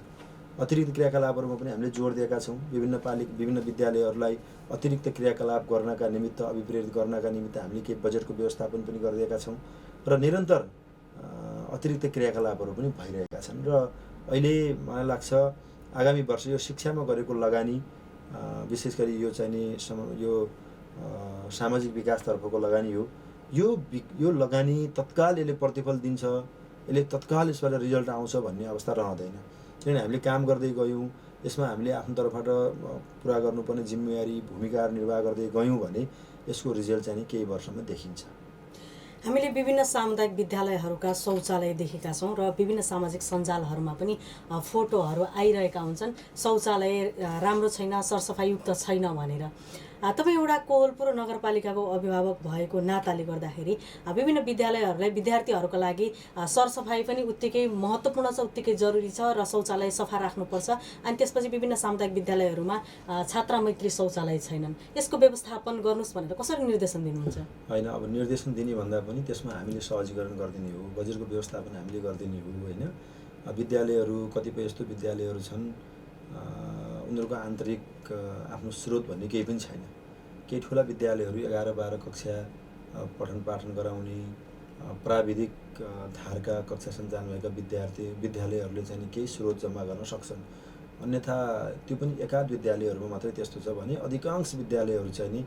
अतिरिक्त क्रियाकलापहरूमा पनि हामीले जोड दिएका छौँ। विभिन्न विद्यालयहरूलाई अतिरिक्त क्रियाकलाप गर्नका निमित्त, अभिप्रेरित गर्नका निमित्त हामीले केही बजेटको व्यवस्थापन पनि गरिदिएका छौँ र निरन्तर अतिरिक्त क्रियाकलापहरू पनि भइरहेका छन्। र अहिले मलाई लाग्छ आगामी वर्ष यो शिक्षामा गरेको लगानी, विशेष गरी यो चाहिँ नि यो सामाजिक विकासतर्फको लगानी हो। यो लगानी तत्काल यसले प्रतिफल दिन्छ, यसले तत्काल यसबाट रिजल्ट आउँछ भन्ने अवस्था रहँदैन। किनभने हामीले काम गर्दै गयौँ, यसमा हामीले आफ्नो तर्फबाट पुरा गर्नुपर्ने जिम्मेवारी, भूमिकाहरू निर्वाह गर्दै गयौँ भने यसको रिजल्ट चाहिँ केही वर्षमा देखिन्छ।
हामीले विभिन्न सामुदायिक विद्यालयहरूका शौचालय देखेका छौँ र विभिन्न सामाजिक सञ्जालहरूमा पनि फोटोहरू आइरहेका हुन्छन्, शौचालय राम्रो छैन, सरसफाइयुक्त छैन भनेर। तपाईँ एउटा कोहलपुर नगरपालिकाको अभिभावक भएको नाताले गर्दाखेरि विभिन्न विद्यालयहरूलाई विद्यार्थीहरूका लागि सरसफाइ पनि उत्तिकै महत्त्वपूर्ण छ, उत्तिकै जरुरी छ र शौचालय सफा राख्नुपर्छ। अनि त्यसपछि विभिन्न सामुदायिक विद्यालयहरूमा छात्र मैत्री शौचालय छैनन्, यसको व्यवस्थापन गर्नुहोस् भनेर कसरी निर्देशन दिनुहुन्छ?
होइन, अब निर्देशन दिने भन्दा पनि त्यसमा हामीले सहजीकरण गरिदिने हो, बजेटको व्यवस्थापन हामीले गरिदिने हो। होइन, विद्यालयहरू कतिपय यस्तो विद्यालयहरू छन् उनीहरूको आन्तरिक आफ्नो स्रोत भन्ने केही पनि छैन। केही ठुला विद्यालयहरू 11-12 कक्षा पठन पाठन गराउने प्राविधिक धारका कक्षा सञ्चालन भएका विद्यालयहरूले चाहिँ केही स्रोत जम्मा गर्न सक्छन्। अन्यथा त्यो पनि एकाध विद्यालयहरूमा मात्रै त्यस्तो छ भने अधिकांश विद्यालयहरू चाहिँ नि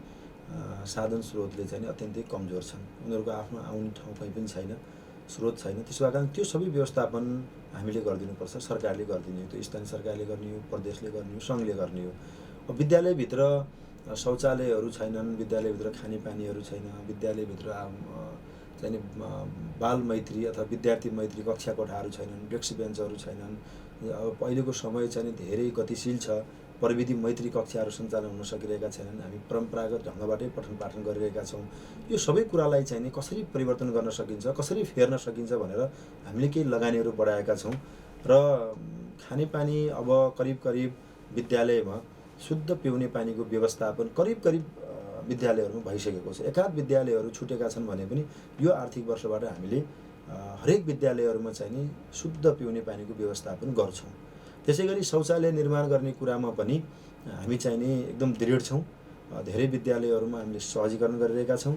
साधन स्रोतले चाहिँ अत्यन्तै कमजोर छन्। उनीहरूको आफ्नो आउने ठाउँ कहीँ पनि छैन, स्रोत छैन। त्यसो कारण त्यो सबै व्यवस्थापन हामीले गरिदिनुपर्छ, सरकारले गरिदिने हो, त्यो स्थानीय सरकारले गर्ने हो, प्रदेशले गर्ने हो, सङ्घले गर्ने हो। अब विद्यालयभित्र शौचालयहरू छैनन्, विद्यालयभित्र खानेपानीहरू छैन, विद्यालयभित्र चाहिँ बाल मैत्री अथवा विद्यार्थी मैत्री कक्षा कोठाहरू छैनन्, डेस्क बेन्चहरू छैनन्। अब अहिलेको समय चाहिँ धेरै गतिशील छ, प्रविधि मैत्री कक्षाहरू सञ्चालन हुन सकिरहेका छैनन्। हामी परम्परागत ढङ्गबाटै पठन पाठन गरिरहेका छौँ। यो सबै कुरालाई चाहिँ कसरी परिवर्तन गर्न सकिन्छ, कसरी फेर्न सकिन्छ भनेर हामीले केही लगानीहरू बढाएका छौँ र खानेपानी अब करिब विद्यालयमा शुद्ध पिउने पानीको व्यवस्थापन करिब विद्यालयहरूमा भइसकेको छ। एकाध विद्यालयहरू छुटेका छन् भने पनि यो आर्थिक वर्षबाट हामीले हरेक विद्यालयहरूमा चाहिँ नि शुद्ध पिउने पानीको व्यवस्थापन गर्छौँ। त्यसैगरी शौचालय निर्माण गर्ने कुरामा पनि हामी चाहिँ नि एकदम दृढ छौँ। धेरै विद्यालयहरूमा हामीले सहजीकरण गरिरहेका छौँ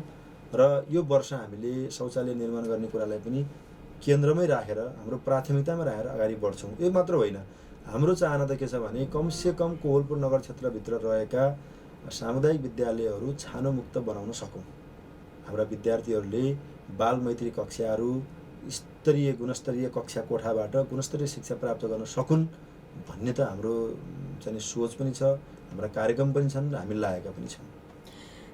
र यो वर्ष हामीले शौचालय निर्माण गर्ने कुरालाई पनि केन्द्रमै राखेर हाम्रो प्राथमिकतामा राखेर अगाडि बढ्छौँ। यो मात्र होइन, हाम्रो चाहना त के छ भने कमसेकम कोहलपुर नगर क्षेत्रभित्र रहेका सामुदायिक विद्यालयहरू छानोमुक्त बनाउन सकौँ। हाम्रा विद्यार्थीहरूले बाल मैत्री कक्षाहरू, स्तरीय गुणस्तरीय कक्षा कोठाबाट गुणस्तरीय शिक्षा प्राप्त गर्न सकुन् भन्ने त हाम्रो चाहिँ सोच पनि छ, हाम्रा कार्यक्रम पनि छन् र हामी लागेका पनि छौँ।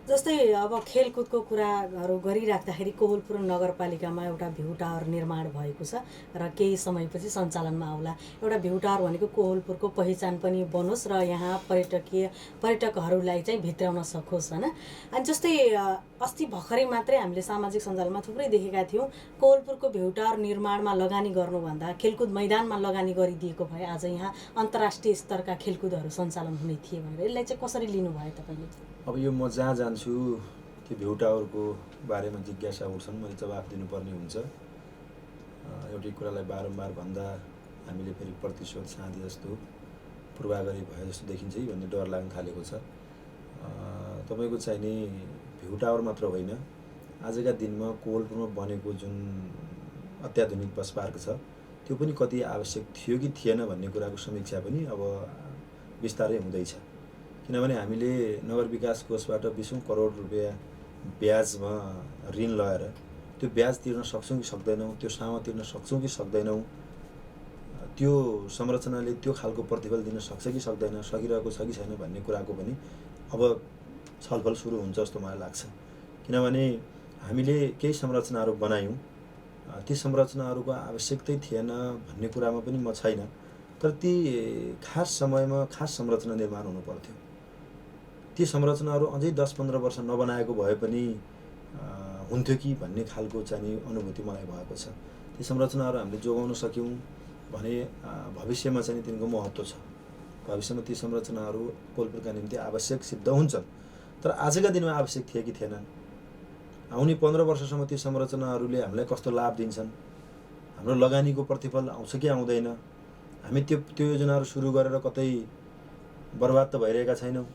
जस्तै अब खेलकुदको कुराहरू गरिराख्दाखेरि कोहलपुर नगरपालिकामा एउटा भ्यू टावर निर्माण भएको छ र केही समयपछि सञ्चालनमा आउला। एउटा भ्यू टावर भनेको कोहलपुरको पहिचान पनि बनोस् र यहाँ पर्यटकहरूलाई चाहिँ भित्राउन सकोस् होइन। अनि जस्तै अस्ति भर्खरै मात्रै हामीले सामाजिक सञ्जालमा थुप्रै देखेका थियौँ, कोहलपुरको भ्यू टावर निर्माणमा लगानी गर्नुभन्दा खेलकुद मैदानमा लगानी गरिदिएको भए आज यहाँ अन्तर्राष्ट्रिय स्तरका खेलकुदहरू सञ्चालन हुने थिए भनेर यसलाई चाहिँ कसरी लिनुभयो तपाईँले?
अब यो म जहाँ जान्छु त्यो भ्यू टावरको बारेमा जिज्ञासा उठ्छन्, मैले जवाफ दिनुपर्ने हुन्छ। एउटै कुरालाई बारम्बार भन्दा हामीले फेरि प्रतिशोध साँधे जस्तो पूर्वाग्रही भए जस्तो देखिन्छ है भन्ने डर लाग्न थालेको छ। तपाईँको चाहिँ नि भ्यू टावर मात्र होइन, आजका दिनमा कोहलपुरमा बनेको जुन अत्याधुनिक बस पार्क छ त्यो पनि कति आवश्यक थियो कि थिएन भन्ने कुराको समीक्षा पनि अब बिस्तारै हुँदैछ। किनभने हामीले नगर विकास कोषबाट 20 करोड रुपियाँ ब्याजमा ऋण लगाएर त्यो ब्याज तिर्न सक्छौँ कि सक्दैनौँ, त्यो सामा तिर्न सक्छौँ कि सक्दैनौँ, त्यो संरचनाले त्यो खालको प्रतिफल दिन सक्छ कि सक्दैन, सकिरहेको छ कि छैन भन्ने कुराको पनि अब छलफल सुरु हुन्छ जस्तो मलाई लाग्छ। किनभने हामीले केही संरचनाहरू बनायौँ, ती संरचनाहरूको आवश्यकतै थिएन भन्ने कुरामा पनि म छैन, तर ती खास समयमा खास संरचना निर्माण हुनु पर्थ्यो। ती संरचनाहरू अझै 10-15 वर्ष नबनाएको भए पनि हुन्थ्यो कि भन्ने खालको चाहिँ अनुभूति मलाई भएको छ। ती संरचनाहरू हामीले जोगाउन सक्यौँ भने भविष्यमा चाहिँ तिनको महत्त्व छ। भविष्यमा ती संरचनाहरू कोहलपुरका निम्ति आवश्यक सिद्ध हुन्छन्, तर आजका दिनमा आवश्यक थिए कि थिएनन्। आउने 15 वर्षसम्म ती संरचनाहरूले हामीलाई कस्तो लाभ दिन्छन्, हाम्रो लगानीको प्रतिफल आउँछ कि आउँदैन, हामी त्यो योजनाहरू सुरु गरेर कतै बर्बाद त भइरहेका छैनौँ।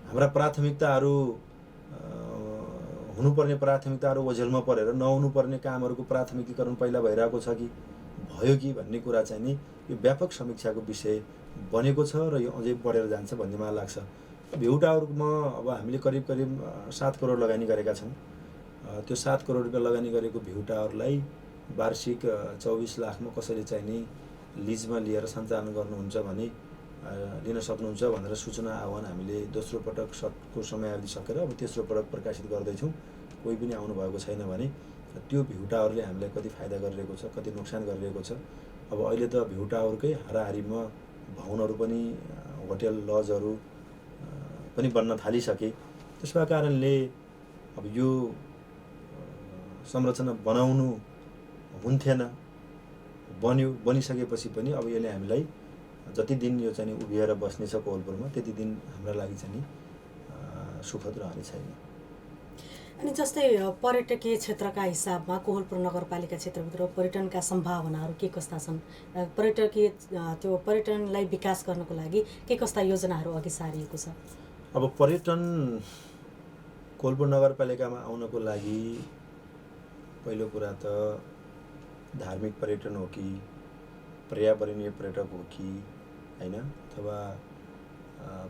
हाम्रा प्राथमिकताहरू हुनुपर्ने प्राथमिकताहरू ओझेलमा परेर नहुनुपर्ने कामहरूको प्राथमिकीकरण पहिला भइरहेको छ कि भयो कि भन्ने कुरा चाहिँ नि यो व्यापक समीक्षाको विषय बनेको छ र यो अझै बढेर जान्छ भन्ने मलाई लाग्छ। भ्यू टावरमा अब हामीले करिब 7 करोड लगानी गरेका छौँ। त्यो 7 करोड रुपियाँ लगानी गरेको भ्यू टावरलाई वार्षिक 24 लाखमा कसैले चाहिँ नि लिजमा लिएर सञ्चालन गर्नुहुन्छ भने लिन सक्नुहुन्छ भनेर सूचना आह्वान हामीले दोस्रो पटकको समयावधि सकेर अब तेस्रो पटक प्रकाशित गर्दैछौँ। कोही पनि आउनुभएको छैन भने त्यो भ्यू टावरले हामीलाई कति फाइदा गरिरहेको छ, कति नोक्सान गरिरहेको छ। अब अहिले त भ्यू टावरकै हाराहारीमा भवनहरू पनि होटेल लजहरू पनि बन्न थालिसके। त्यसका कारणले अब यो संरचना बनाउनु हुन्थेन, बनिसकेपछि पनि अब यसले हामीलाई जति दिन यो चाहिँ उभिएर बस्नेछ कोहलपुरमा त्यति दिन हाम्रा लागि चाहिँ सुखद रहने छैन।
अनि जस्तै पर्यटकीय क्षेत्रका हिसाबमा कोहलपुर नगरपालिका क्षेत्रभित्र पर्यटनका सम्भावनाहरू के कस्ता छन्? त्यो पर्यटनलाई विकास गर्नको लागि के कस्ता योजनाहरू अघि सारिएको छ?
अब पर्यटन कोहलपुर नगरपालिकामा आउनको लागि पहिलो कुरा त धार्मिक पर्यटन हो कि पर्यावरणीय पर्यटक हो कि हैन, अथवा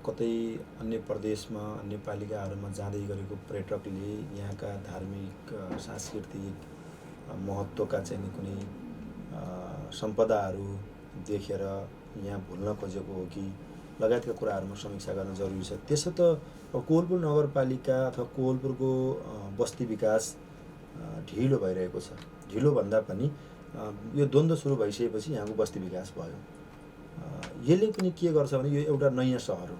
कतै अन्य प्रदेशमा अन्य पालिकाहरूमा जाँदै गरेको पर्यटकले यहाँका धार्मिक सांस्कृतिक महत्त्वका चाहिँ कुनै सम्पदाहरू देखेर यहाँ भुल्न खोजेको हो कि लगायतका कुराहरूमा समीक्षा गर्न जरुरी छ। त्यसो त अब कोवलपुर नगरपालिका अथवा कोवलपुरको बस्ती विकास ढिलो भइरहेको छ। ढिलो भन्दा पनि यो द्वन्द्व सुरु भइसकेपछि यहाँको बस्ती विकास भयो। यसले पनि के गर्छ भने यो एउटा नयाँ सहर हो।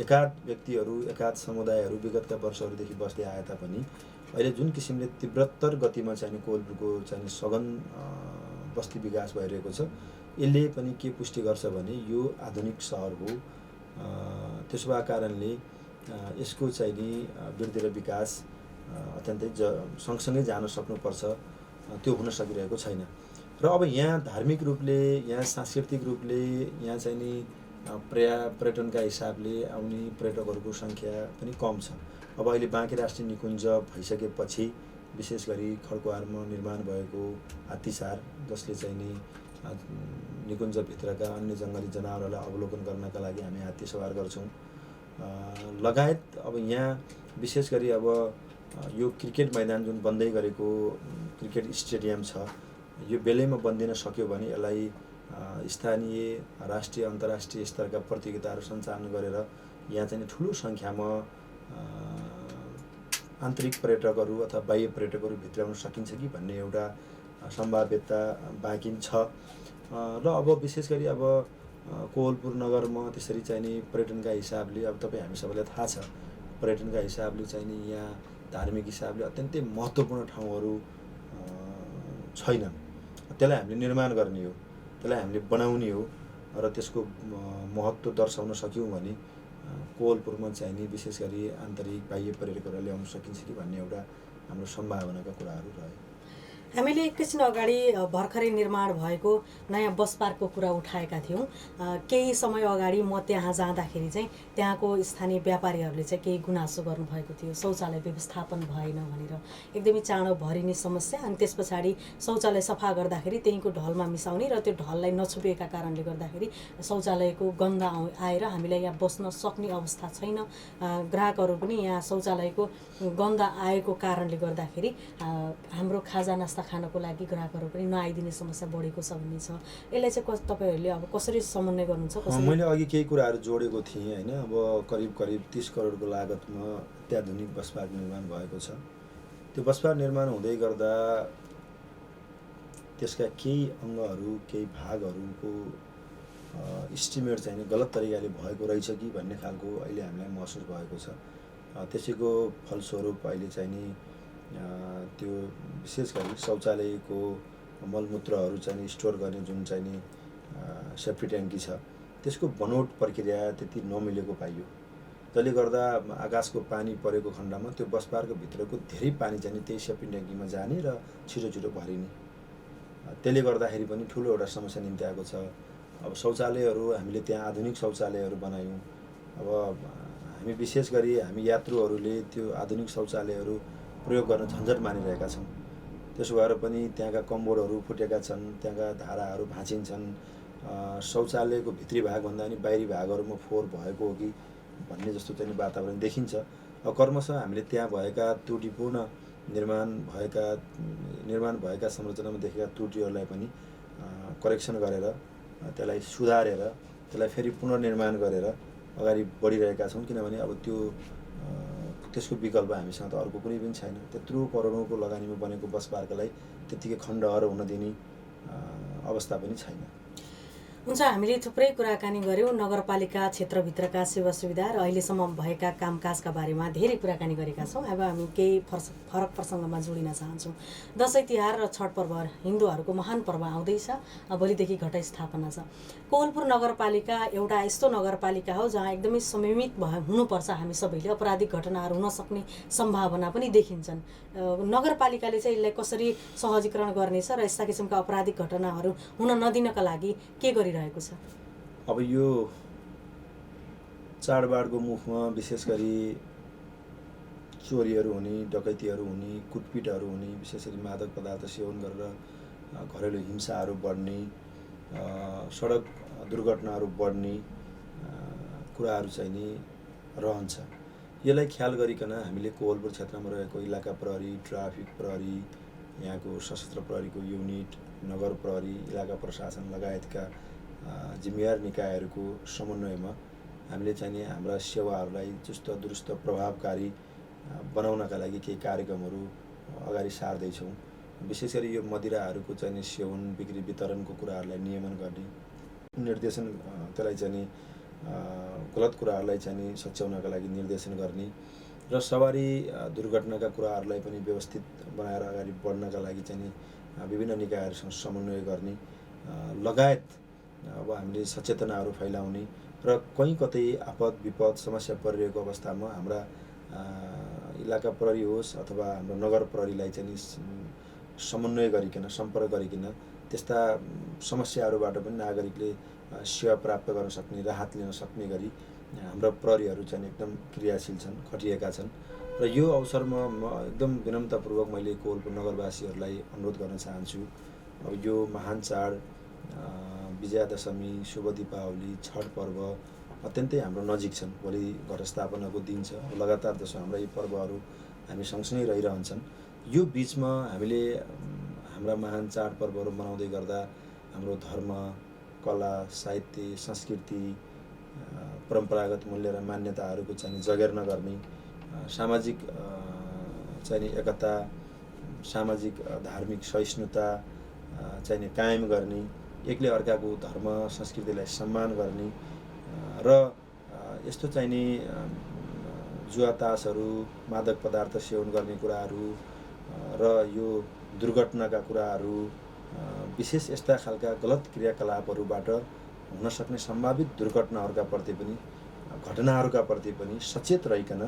एकाध व्यक्तिहरू एकाध समुदायहरू विगतका वर्षहरूदेखि बस्दै आए तापनि अहिले जुन किसिमले तीव्रतर गतिमा चाहिँ कोवलपुरको चाहिँ सघन बस्ती विकास भइरहेको छ, यसले पनि के पुष्टि गर्छ भने यो आधुनिक सहर हो। त्यसो भएको कारणले यसको चाहिँ नि वृद्धि र विकास अत्यन्तै सँगसँगै जान सक्नुपर्छ, त्यो हुन सकिरहेको छैन। र अब यहाँ धार्मिक रूपले, यहाँ सांस्कृतिक रूपले, यहाँ चाहिँ नि पर्यटनका हिसाबले आउने पर्यटकहरूको सङ्ख्या पनि कम छ। अब अहिले बाँके राष्ट्रिय निकुञ्ज भइसकेपछि विशेष गरी खड्कवारमा निर्माण भएको हात्तीसार, जसले चाहिँ नि निकुञ्जभित्रका अन्य जङ्गली जनावरहरूलाई अवलोकन गर्नका लागि हामी हात्ती सवार गर्छौँ लगायत। अब यहाँ विशेष गरी अब यो क्रिकेट मैदान जुन बन्दै गरेको क्रिकेट स्टेडियम छ, यो बेलैमा बन्दिन सक्यो भने यसलाई स्थानीय, राष्ट्रिय, अन्तर्राष्ट्रिय स्तरका प्रतियोगिताहरू सञ्चालन गरेर यहाँ चाहिँ ठुलो सङ्ख्यामा आन्तरिक पर्यटकहरू अथवा बाह्य पर्यटकहरू भित्राउन सकिन्छ कि भन्ने एउटा सम्भाव्यता बाँकी छ। र अब विशेष गरी अब कोवलपुर नगरमा त्यसरी चाहिँ नि पर्यटनका हिसाबले, अब तपाईँ हामी सबैलाई थाहा छ, पर्यटनका हिसाबले चाहिँ नि यहाँ धार्मिक हिसाबले अत्यन्तै महत्त्वपूर्ण ठाउँहरू छैनन्। त्यसलाई हामीले निर्माण गर्ने हो, त्यसलाई हामीले बनाउने हो र त्यसको महत्त्व दर्शाउन सक्यौँ भने कोवलपुरमा चाहिँ नि विशेष गरी आन्तरिक बाह्य पर्यटकहरूलाई ल्याउन सकिन्छ कि भन्ने एउटा हाम्रो सम्भावनाका कुराहरू रहे।
हामीले एकैछिन अगाडि भर्खरै निर्माण भएको नयाँ बस पार्कको कुरा उठाएका थियौँ। केही समय अगाडि म त्यहाँ जाँदाखेरि चाहिँ त्यहाँको स्थानीय व्यापारीहरूले चाहिँ केही गुनासो गर्नुभएको थियो, शौचालय व्यवस्थापन भएन भनेर। एकदमै चाँडो भरिने समस्या, अनि त्यस पछाडि शौचालय सफा गर्दाखेरि त्यहीँको ढलमा मिसाउने र त्यो ढललाई नछुपिएका कारणले गर्दाखेरि शौचालयको गन्ध आएर हामीलाई यहाँ बस्न सक्ने अवस्था छैन। ग्राहकहरू पनि यहाँ शौचालयको गन्ध आएको कारणले गर्दाखेरि हाम्रो खाजा नास्ता खानको लागि ग्राहकहरू पनि नआइदिने समस्या बढेको छ भन्ने छ। यसलाई चाहिँ तपाईँहरूले अब कसरी समन्वय गर्नुहुन्छ?
मैले अघि केही कुराहरू जोडेको थिएँ होइन। अब करिब 30 करोडको लागतमा अत्याधुनिक बस पार्क निर्माण भएको छ। त्यो बस पार्क निर्माण हुँदै गर्दा त्यसका केही अङ्गहरू, केही भागहरूको इस्टिमेट चाहिँ गलत तरिकाले भएको रहेछ कि भन्ने खालको अहिले हामीलाई महसुस भएको छ। त्यसैको फलस्वरूप अहिले चाहिँ नि त्यो विशेष गरी शौचालयको मलमूत्रहरू चाहिँ स्टोर गर्ने जुन चाहिँ नि सेफ्टी ट्याङ्की छ, त्यसको बनोट प्रक्रिया त्यति नमिलेको पाइयो, जसले गर्दा आकाशको पानी परेको खण्डमा त्यो बस पार्कको भित्रको धेरै पानी चाहिँ त्यही सेफ्टी ट्याङ्कीमा जाने र छिटो भरिने। त्यसले गर्दाखेरि पनि ठुलो एउटा समस्या निम्ति आएको छ। अब शौचालयहरू हामीले त्यहाँ आधुनिक शौचालयहरू बनायौँ। अब हामी विशेष गरी हामी यात्रुहरूले त्यो आधुनिक शौचालयहरू प्रयोग गर्न झन्झट मानिरहेका छौँ। त्यसो भएर पनि त्यहाँका कम्बोर्डहरू फुटेका छन्, त्यहाँका धाराहरू भाँचिन्छन्। शौचालयको भित्री भागभन्दा पनि बाहिरी भागहरूमा फोहोर भएको हो कि भन्ने जस्तो चाहिँ वातावरण देखिन्छ। अब क्रमशः हामीले त्यहाँ भएका त्रुटिपूर्ण निर्माण भएका संरचनामा देखेका त्रुटिहरूलाई पनि करेक्सन गरेर, त्यसलाई सुधारेर, त्यसलाई फेरि पुनर्निर्माण गरेर अगाडि बढिरहेका छौँ। किनभने अब त्यसको विकल्प हामीसँग त अर्को कुनै पनि छैन। त्यत्रो करोडौँको लगानीमा बनेको बस पार्कलाई त्यत्तिकै खण्डहर हुन दिने अवस्था पनि छैन।
हुन्छ, हामीले थुप्रै कुराकानी गऱ्यौँ नगरपालिका क्षेत्रभित्रका सेवा सुविधा र अहिलेसम्म भएका कामकाजका बारेमा धेरै कुराकानी गरेका छौँ। अब हामी केही फरक प्रसङ्गमा जोडिन चाहन्छौँ। दसैँ तिहार र छठ पर्व हिन्दूहरूको महान पर्व आउँदैछ। भोलिदेखि घटस्थापना छ। कोवलपुर नगरपालिका एउटा यस्तो नगरपालिका हो जहाँ एकदमै संयमित हुनुपर्छ। हामी सबैले अपराधिक घटनाहरू हुन सक्ने सम्भावना पनि देखिन्छन्। नगरपालिकाले चाहिँ यसलाई कसरी सहजीकरण गर्नेछ र यस्ता किसिमका अपराधिक घटनाहरू हुन नदिनका लागि के गरिरहेको छ?
अब यो चाडबाडको मुखमा विशेष गरी चोरीहरू हुने, डकैतीहरू हुने, कुटपिटहरू हुने, विशेष गरी मादक पदार्थ सेवन गरेर घरेलु हिंसाहरू बढ्ने, सडक दुर्घटनाहरू बढ्ने कुराहरू चाहिँ नि रहन्छ। यसलाई ख्याल गरिकन हामीले कोवलपुर क्षेत्रमा रहेको इलाका प्रहरी, ट्राफिक प्रहरी, यहाँको सशस्त्र प्रहरीको युनिट, नगर प्रहरी, इलाका प्रशासन लगायतका जिम्मेवार निकायहरूको समन्वयमा हामीले चाहिँ नि हाम्रा सेवाहरूलाई चुस्त दुरुस्त प्रभावकारी बनाउनका लागि केही कार्यक्रमहरू अगाडि सार्दैछौँ। विशेष गरी यो मदिराहरूको चाहिँ नि सेवन बिक्री वितरणको कुराहरूलाई नियमन गर्ने निर्देशन, त्यसलाई चाहिँ नि गलत कुराहरूलाई चाहिँ नि सच्याउनका लागि निर्देशन गर्ने र सवारी दुर्घटनाका कुराहरूलाई पनि व्यवस्थित बनाएर अगाडि बढ्नका लागि चाहिँ नि विभिन्न निकायहरूसँग समन्वय गर्ने लगायत अब हामीले सचेतनाहरू फैलाउने र कहीँ कतै आपद विपद समस्या परिरहेको अवस्थामा हाम्रा इलाका प्रहरी होस् अथवा हाम्रो नगर प्रहरीलाई चाहिँ नि समन्वय गरिकन सम्पर्क गरिकन त्यस्ता समस्याहरूबाट पनि नागरिकले सेवा प्राप्त गर्न सक्ने, राहत लिन सक्ने गरी हाम्रा प्रहरीहरू चाहिँ एकदम क्रियाशील छन्, खटिएका छन्। र यो अवसरमा म एकदम विनम्रतापूर्वक मैले कोवलपुर नगरवासीहरूलाई अनुरोध गर्न चाहन्छु। अब यो महान चाड विजयादशमी, शुभ दीपावली, छठ पर्व अत्यन्तै हाम्रो नजिक छन्। भोलि घटस्थापनाको दिन छ। लगातार जसो हाम्रा यी पर्वहरू हामी सँगसँगै रहिरहन्छन्। यो बिचमा हामीले हाम्रा महान चाडपर्वहरू मनाउँदै गर्दा हाम्रो धर्म, कला, साहित्य, संस्कृति, परम्परागत मूल्य र मान्यताहरूको चाहिँ जगेर्ना गर्ने, सामाजिक चाहिँ एकता, सामाजिक धार्मिक सहिष्णुता चाहिँ कायम गर्ने, एकले अर्काको धर्म संस्कृतिलाई सम्मान गर्ने र यस्तो चाहिँ नि जुवा तासहरू, मादक पदार्थ सेवन गर्ने कुराहरू र यो दुर्घटनाका कुराहरू, विशेष यस्ता खालका गलत क्रियाकलापहरूबाट हुन सक्ने सम्भावित दुर्घटनाहरूका प्रति पनि, घटनाहरूका प्रति पनि सचेत रहिकन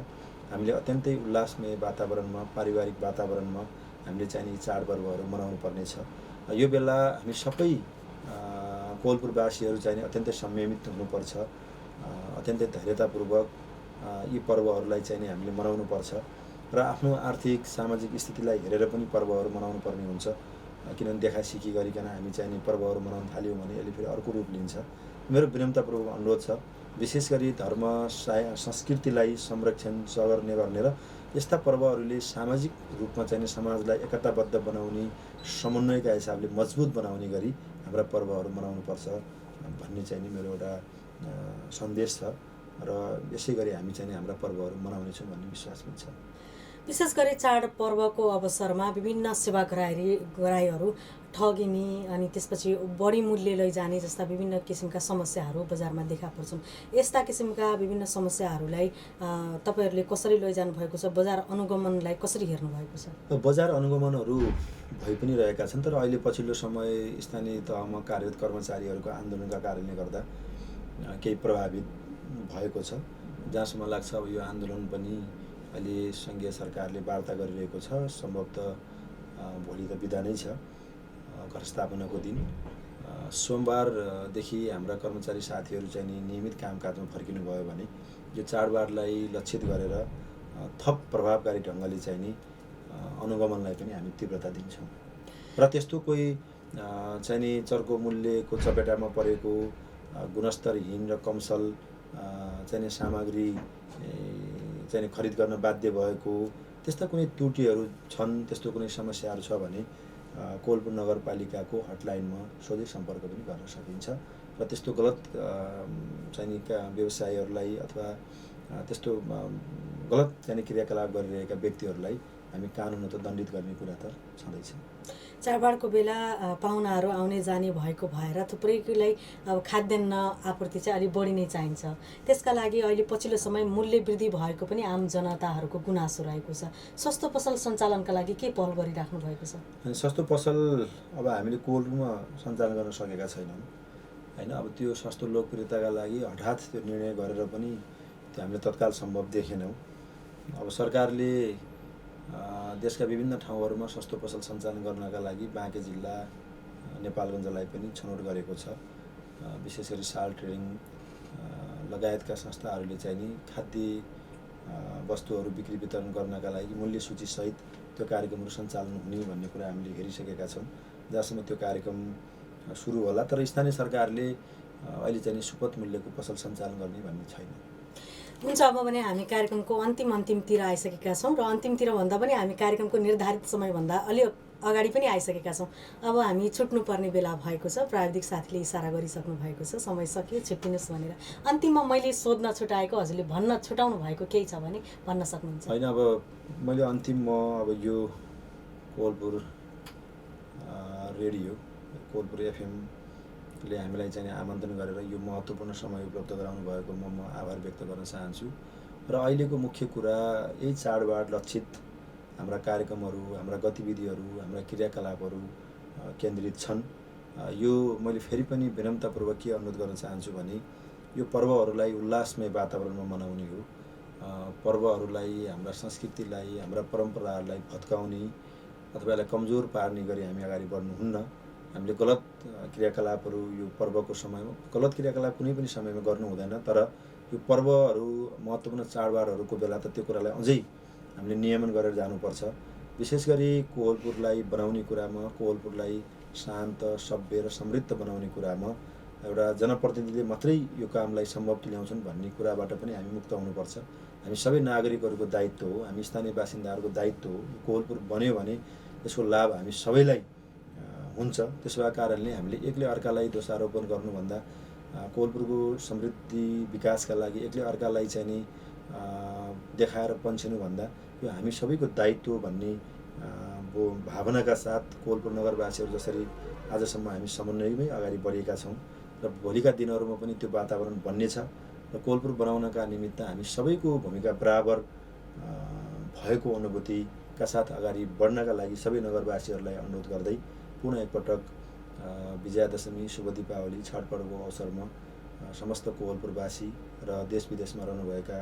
हामीले अत्यन्तै उल्लासमय वातावरणमा, पारिवारिक वातावरणमा हामीले चाहिँ नि चाडपर्वहरू मनाउनु पर्नेछ। यो बेला हामी सबै कोवलपुरवासीहरू चाहिँ अत्यन्तै संयमित हुनुपर्छ। अत्यन्तै धैर्यतापूर्वक यी पर्वहरूलाई चाहिँ नि हामीले मनाउनुपर्छ र आफ्नो आर्थिक सामाजिक स्थितिलाई हेरेर पनि पर्वहरू मनाउनु पर्ने हुन्छ। किनभने देखासिखी गरिकन हामी चाहिँ नि पर्वहरू मनाउन थाल्यौँ भने यसले फेरि अर्को रूप लिन्छ। मेरो विनम्रतापूर्वक अनुरोध छ, विशेष गरी धर्म संस्कृतिलाई संरक्षण गर्ने र यस्ता पर्वहरूले सामाजिक रूपमा चाहिँ समाजलाई एकताबद्ध बनाउने, समन्वयका हिसाबले मजबुत बनाउने गरी हाम्रा पर्वहरू मनाउनुपर्छ भन्ने चाहिँ नि मेरो एउटा सन्देश छ र यसै गरी हामी चाहिँ हाम्रा पर्वहरू मनाउनेछौँ भन्ने विश्वास पनि छ।
विशेष गरी चाडपर्वको अवसरमा विभिन्न सेवाग्राहीहरू ठगिने अनि त्यसपछि बढी मूल्य लैजाने जस्ता विभिन्न किसिमका समस्याहरू बजारमा देखा पर्छन्। यस्ता किसिमका विभिन्न समस्याहरूलाई तपाईँहरूले कसरी लैजानु भएको छ? बजार अनुगमनलाई कसरी हेर्नु भएको छ?
बजार अनुगमनहरू भइ पनि रहेका छन्, तर अहिले पछिल्लो समय स्थानीय तहमा कार्यरत कर्मचारीहरूको आन्दोलनका कारणले गर्दा केही प्रभावित भएको छ। जहाँसम्म लाग्छ अब यो आन्दोलन पनि अहिले सङ्घीय सरकारले वार्ता गरिरहेको छ। सम्भवतः भोलि त बिदा नै छ, घटस्थापनाको दिन। सोमबारदेखि हाम्रा कर्मचारी साथीहरू चाहिँ नि नियमित कामकाजमा फर्किनु भयो भने यो चाडबाडलाई लक्षित गरेर थप प्रभावकारी ढङ्गले चाहिँ नि अनुगमनलाई पनि हामी तीव्रता दिन्छौँ र त्यस्तो कोही चाहिँ नि चर्को मूल्यको चपेटामा परेको गुणस्तरहीन र कमसल चाहिँ नि सामग्री चाहिँ नि खरिद गर्न बाध्य भएको त्यस्ता कुनै त्रुटिहरू छन्, त्यस्तो कुनै समस्याहरू छ भने कोवलपुर नगरपालिकाको हटलाइनमा सोझै सम्पर्क पनि गर्न सकिन्छ र त्यस्तो गलत चाहिँ नि व्यवसायीहरूलाई अथवा त्यस्तो गलत चाहिँ क्रियाकलाप गरिरहेका व्यक्तिहरूलाई हामी कानुनत दण्डित गर्ने कुरा त छँदैछ।
चाडबाडको बेला पाहुनाहरू आउने जाने भएको भएर थुप्रैलाई अब खाद्यान्न आपूर्ति चाहिँ अलिक बढी नै चाहिन्छ। त्यसका लागि अहिले पछिल्लो समय मूल्य वृद्धि भएको पनि आम जनताहरूको गुनासो रहेको छ। सस्तो पसल सञ्चालनका लागि के पहल गरिराख्नु भएको छ?
सस्तो पसल अब हामीले कोवलपुरमा सञ्चालन गर्न सकेका छैनौँ होइन। अब त्यो सस्तो लोकप्रियताका लागि हठात त्यो निर्णय गरेर पनि त्यो हामीले तत्काल सम्भव देखेनौँ। अब सरकारले देशका विभिन्न ठाउँहरूमा सस्तो पसल सञ्चालन गर्नका लागि बाँके जिल्ला नेपालगञ्जलाई पनि छनौट गरेको छ। विशेष गरी साल ट्रेडिङ लगायतका संस्थाहरूले चाहिँ नि खाद्य वस्तुहरू बिक्री वितरण गर्नका लागि मूल्य सूचीसहित त्यो कार्यक्रमहरू सञ्चालन हुने भन्ने कुरा हामीले हेरिसकेका छौँ। जहाँसम्म त्यो कार्यक्रम सुरु होला, तर स्थानीय सरकारले अहिले चाहिँ सुपथ मूल्यको पसल सञ्चालन गर्ने भन्ने छैन।
हुन्छ, अब भने हामी कार्यक्रमको अन्तिमतिर आइसकेका छौँ र अन्तिमतिर भन्दा पनि हामी कार्यक्रमको निर्धारित समयभन्दा अलि अगाडि पनि आइसकेका छौँ। अब हामी छुट्नुपर्ने बेला भएको छ। प्राविधिक साथीले इसारा गरिसक्नु भएको छ, समय सकियो, छुट्टिनुहोस् भनेर। अन्तिममा मैले सोध्न छुटाएको, हजुरले भन्न छुटाउनु भएको केही छ भने भन्न सक्नुहुन्छ।
होइन, अब मैले अन्तिममा अब यो कोहलपुर रेडियो, कोहलपुर एफएमले हामीलाई चाहिँ आमन्त्रण गरेर यो महत्त्वपूर्ण समय उपलब्ध गराउनु भएको म आभार व्यक्त गर्न चाहन्छु। र अहिलेको मुख्य कुरा यही चाडबाड लक्षित हाम्रा कार्यक्रमहरू, हाम्रा गतिविधिहरू, हाम्रा क्रियाकलापहरू केन्द्रित छन्। यो मैले फेरि पनि विनम्रतापूर्वक के अनुरोध गर्न चाहन्छु भने यो पर्वहरूलाई उल्लासमय वातावरणमा मनाउने हो। पर्वहरूलाई, हाम्रा संस्कृतिलाई, हाम्रा परम्पराहरूलाई भत्काउने अथवा यसलाई कमजोर पार्ने गरी हामी अगाडि बढ्नुहुन्न। हामीले गलत क्रियाकलापहरू यो पर्वको समयमा, गलत क्रियाकलाप कुनै पनि समयमा गर्नु हुँदैन, तर यो पर्वहरू, महत्त्वपूर्ण चाडबाडहरूको बेला त त्यो कुरालाई अझै हामीले नियमन गरेर जानुपर्छ। विशेष गरी कोहलपुरलाई बनाउने कुरामा, कोहलपुरलाई शान्त, सभ्य र समृद्ध बनाउने कुरामा एउटा जनप्रतिनिधिले मात्रै यो कामलाई सम्भव तुल्याउँछन् भन्ने कुराबाट पनि हामी मुक्त हुनुपर्छ। हामी सबै नागरिकहरूको दायित्व हो, हामी स्थानीय बासिन्दाहरूको दायित्व हो। कोहलपुर बन्यो भने यसको लाभ हामी सबैलाई हुन्छ। त्यसो भएको कारणले हामीले एक्लै अर्कालाई दोषारोपण गर्नुभन्दा कोहलपुरको समृद्धि विकासका लागि एक्लै अर्कालाई चाहिँ नि देखाएर पन्छिनुभन्दा यो हामी सबैको दायित्व भन्ने भावनाका साथ कोहलपुर नगरवासीहरू जसरी आजसम्म हामी समन्वयमै अगाडि बढेका छौँ र भोलिका दिनहरूमा पनि त्यो वातावरण बन्नेछ। र कोहलपुर बनाउनका निमित्त हामी सबैको भूमिका बराबर भएको अनुभूतिका साथ अगाडि बढ्नका लागि सबै नगरवासीहरूलाई अनुरोध गर्दै पुनः एकपटक विजयादशमी, शुभ दीपावली, छठ पर्वको अवसरमा समस्त कोहलपुरवासी र देश विदेशमा रहनुभएका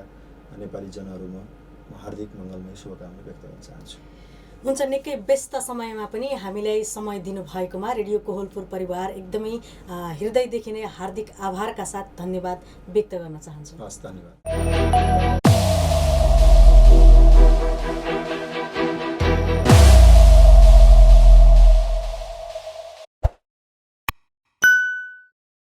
नेपाली जनहरूमा म हार्दिक मङ्गलमय शुभकामना व्यक्त गर्न चाहन्छु।
हुन्छ, निकै व्यस्त समयमा पनि हामीलाई समय दिनुभएकोमा रेडियो कोहलपुर परिवार एकदमै हृदयदेखि नै हार्दिक आभारका साथ धन्यवाद व्यक्त गर्न चाहन्छु।
हस्, धन्यवाद।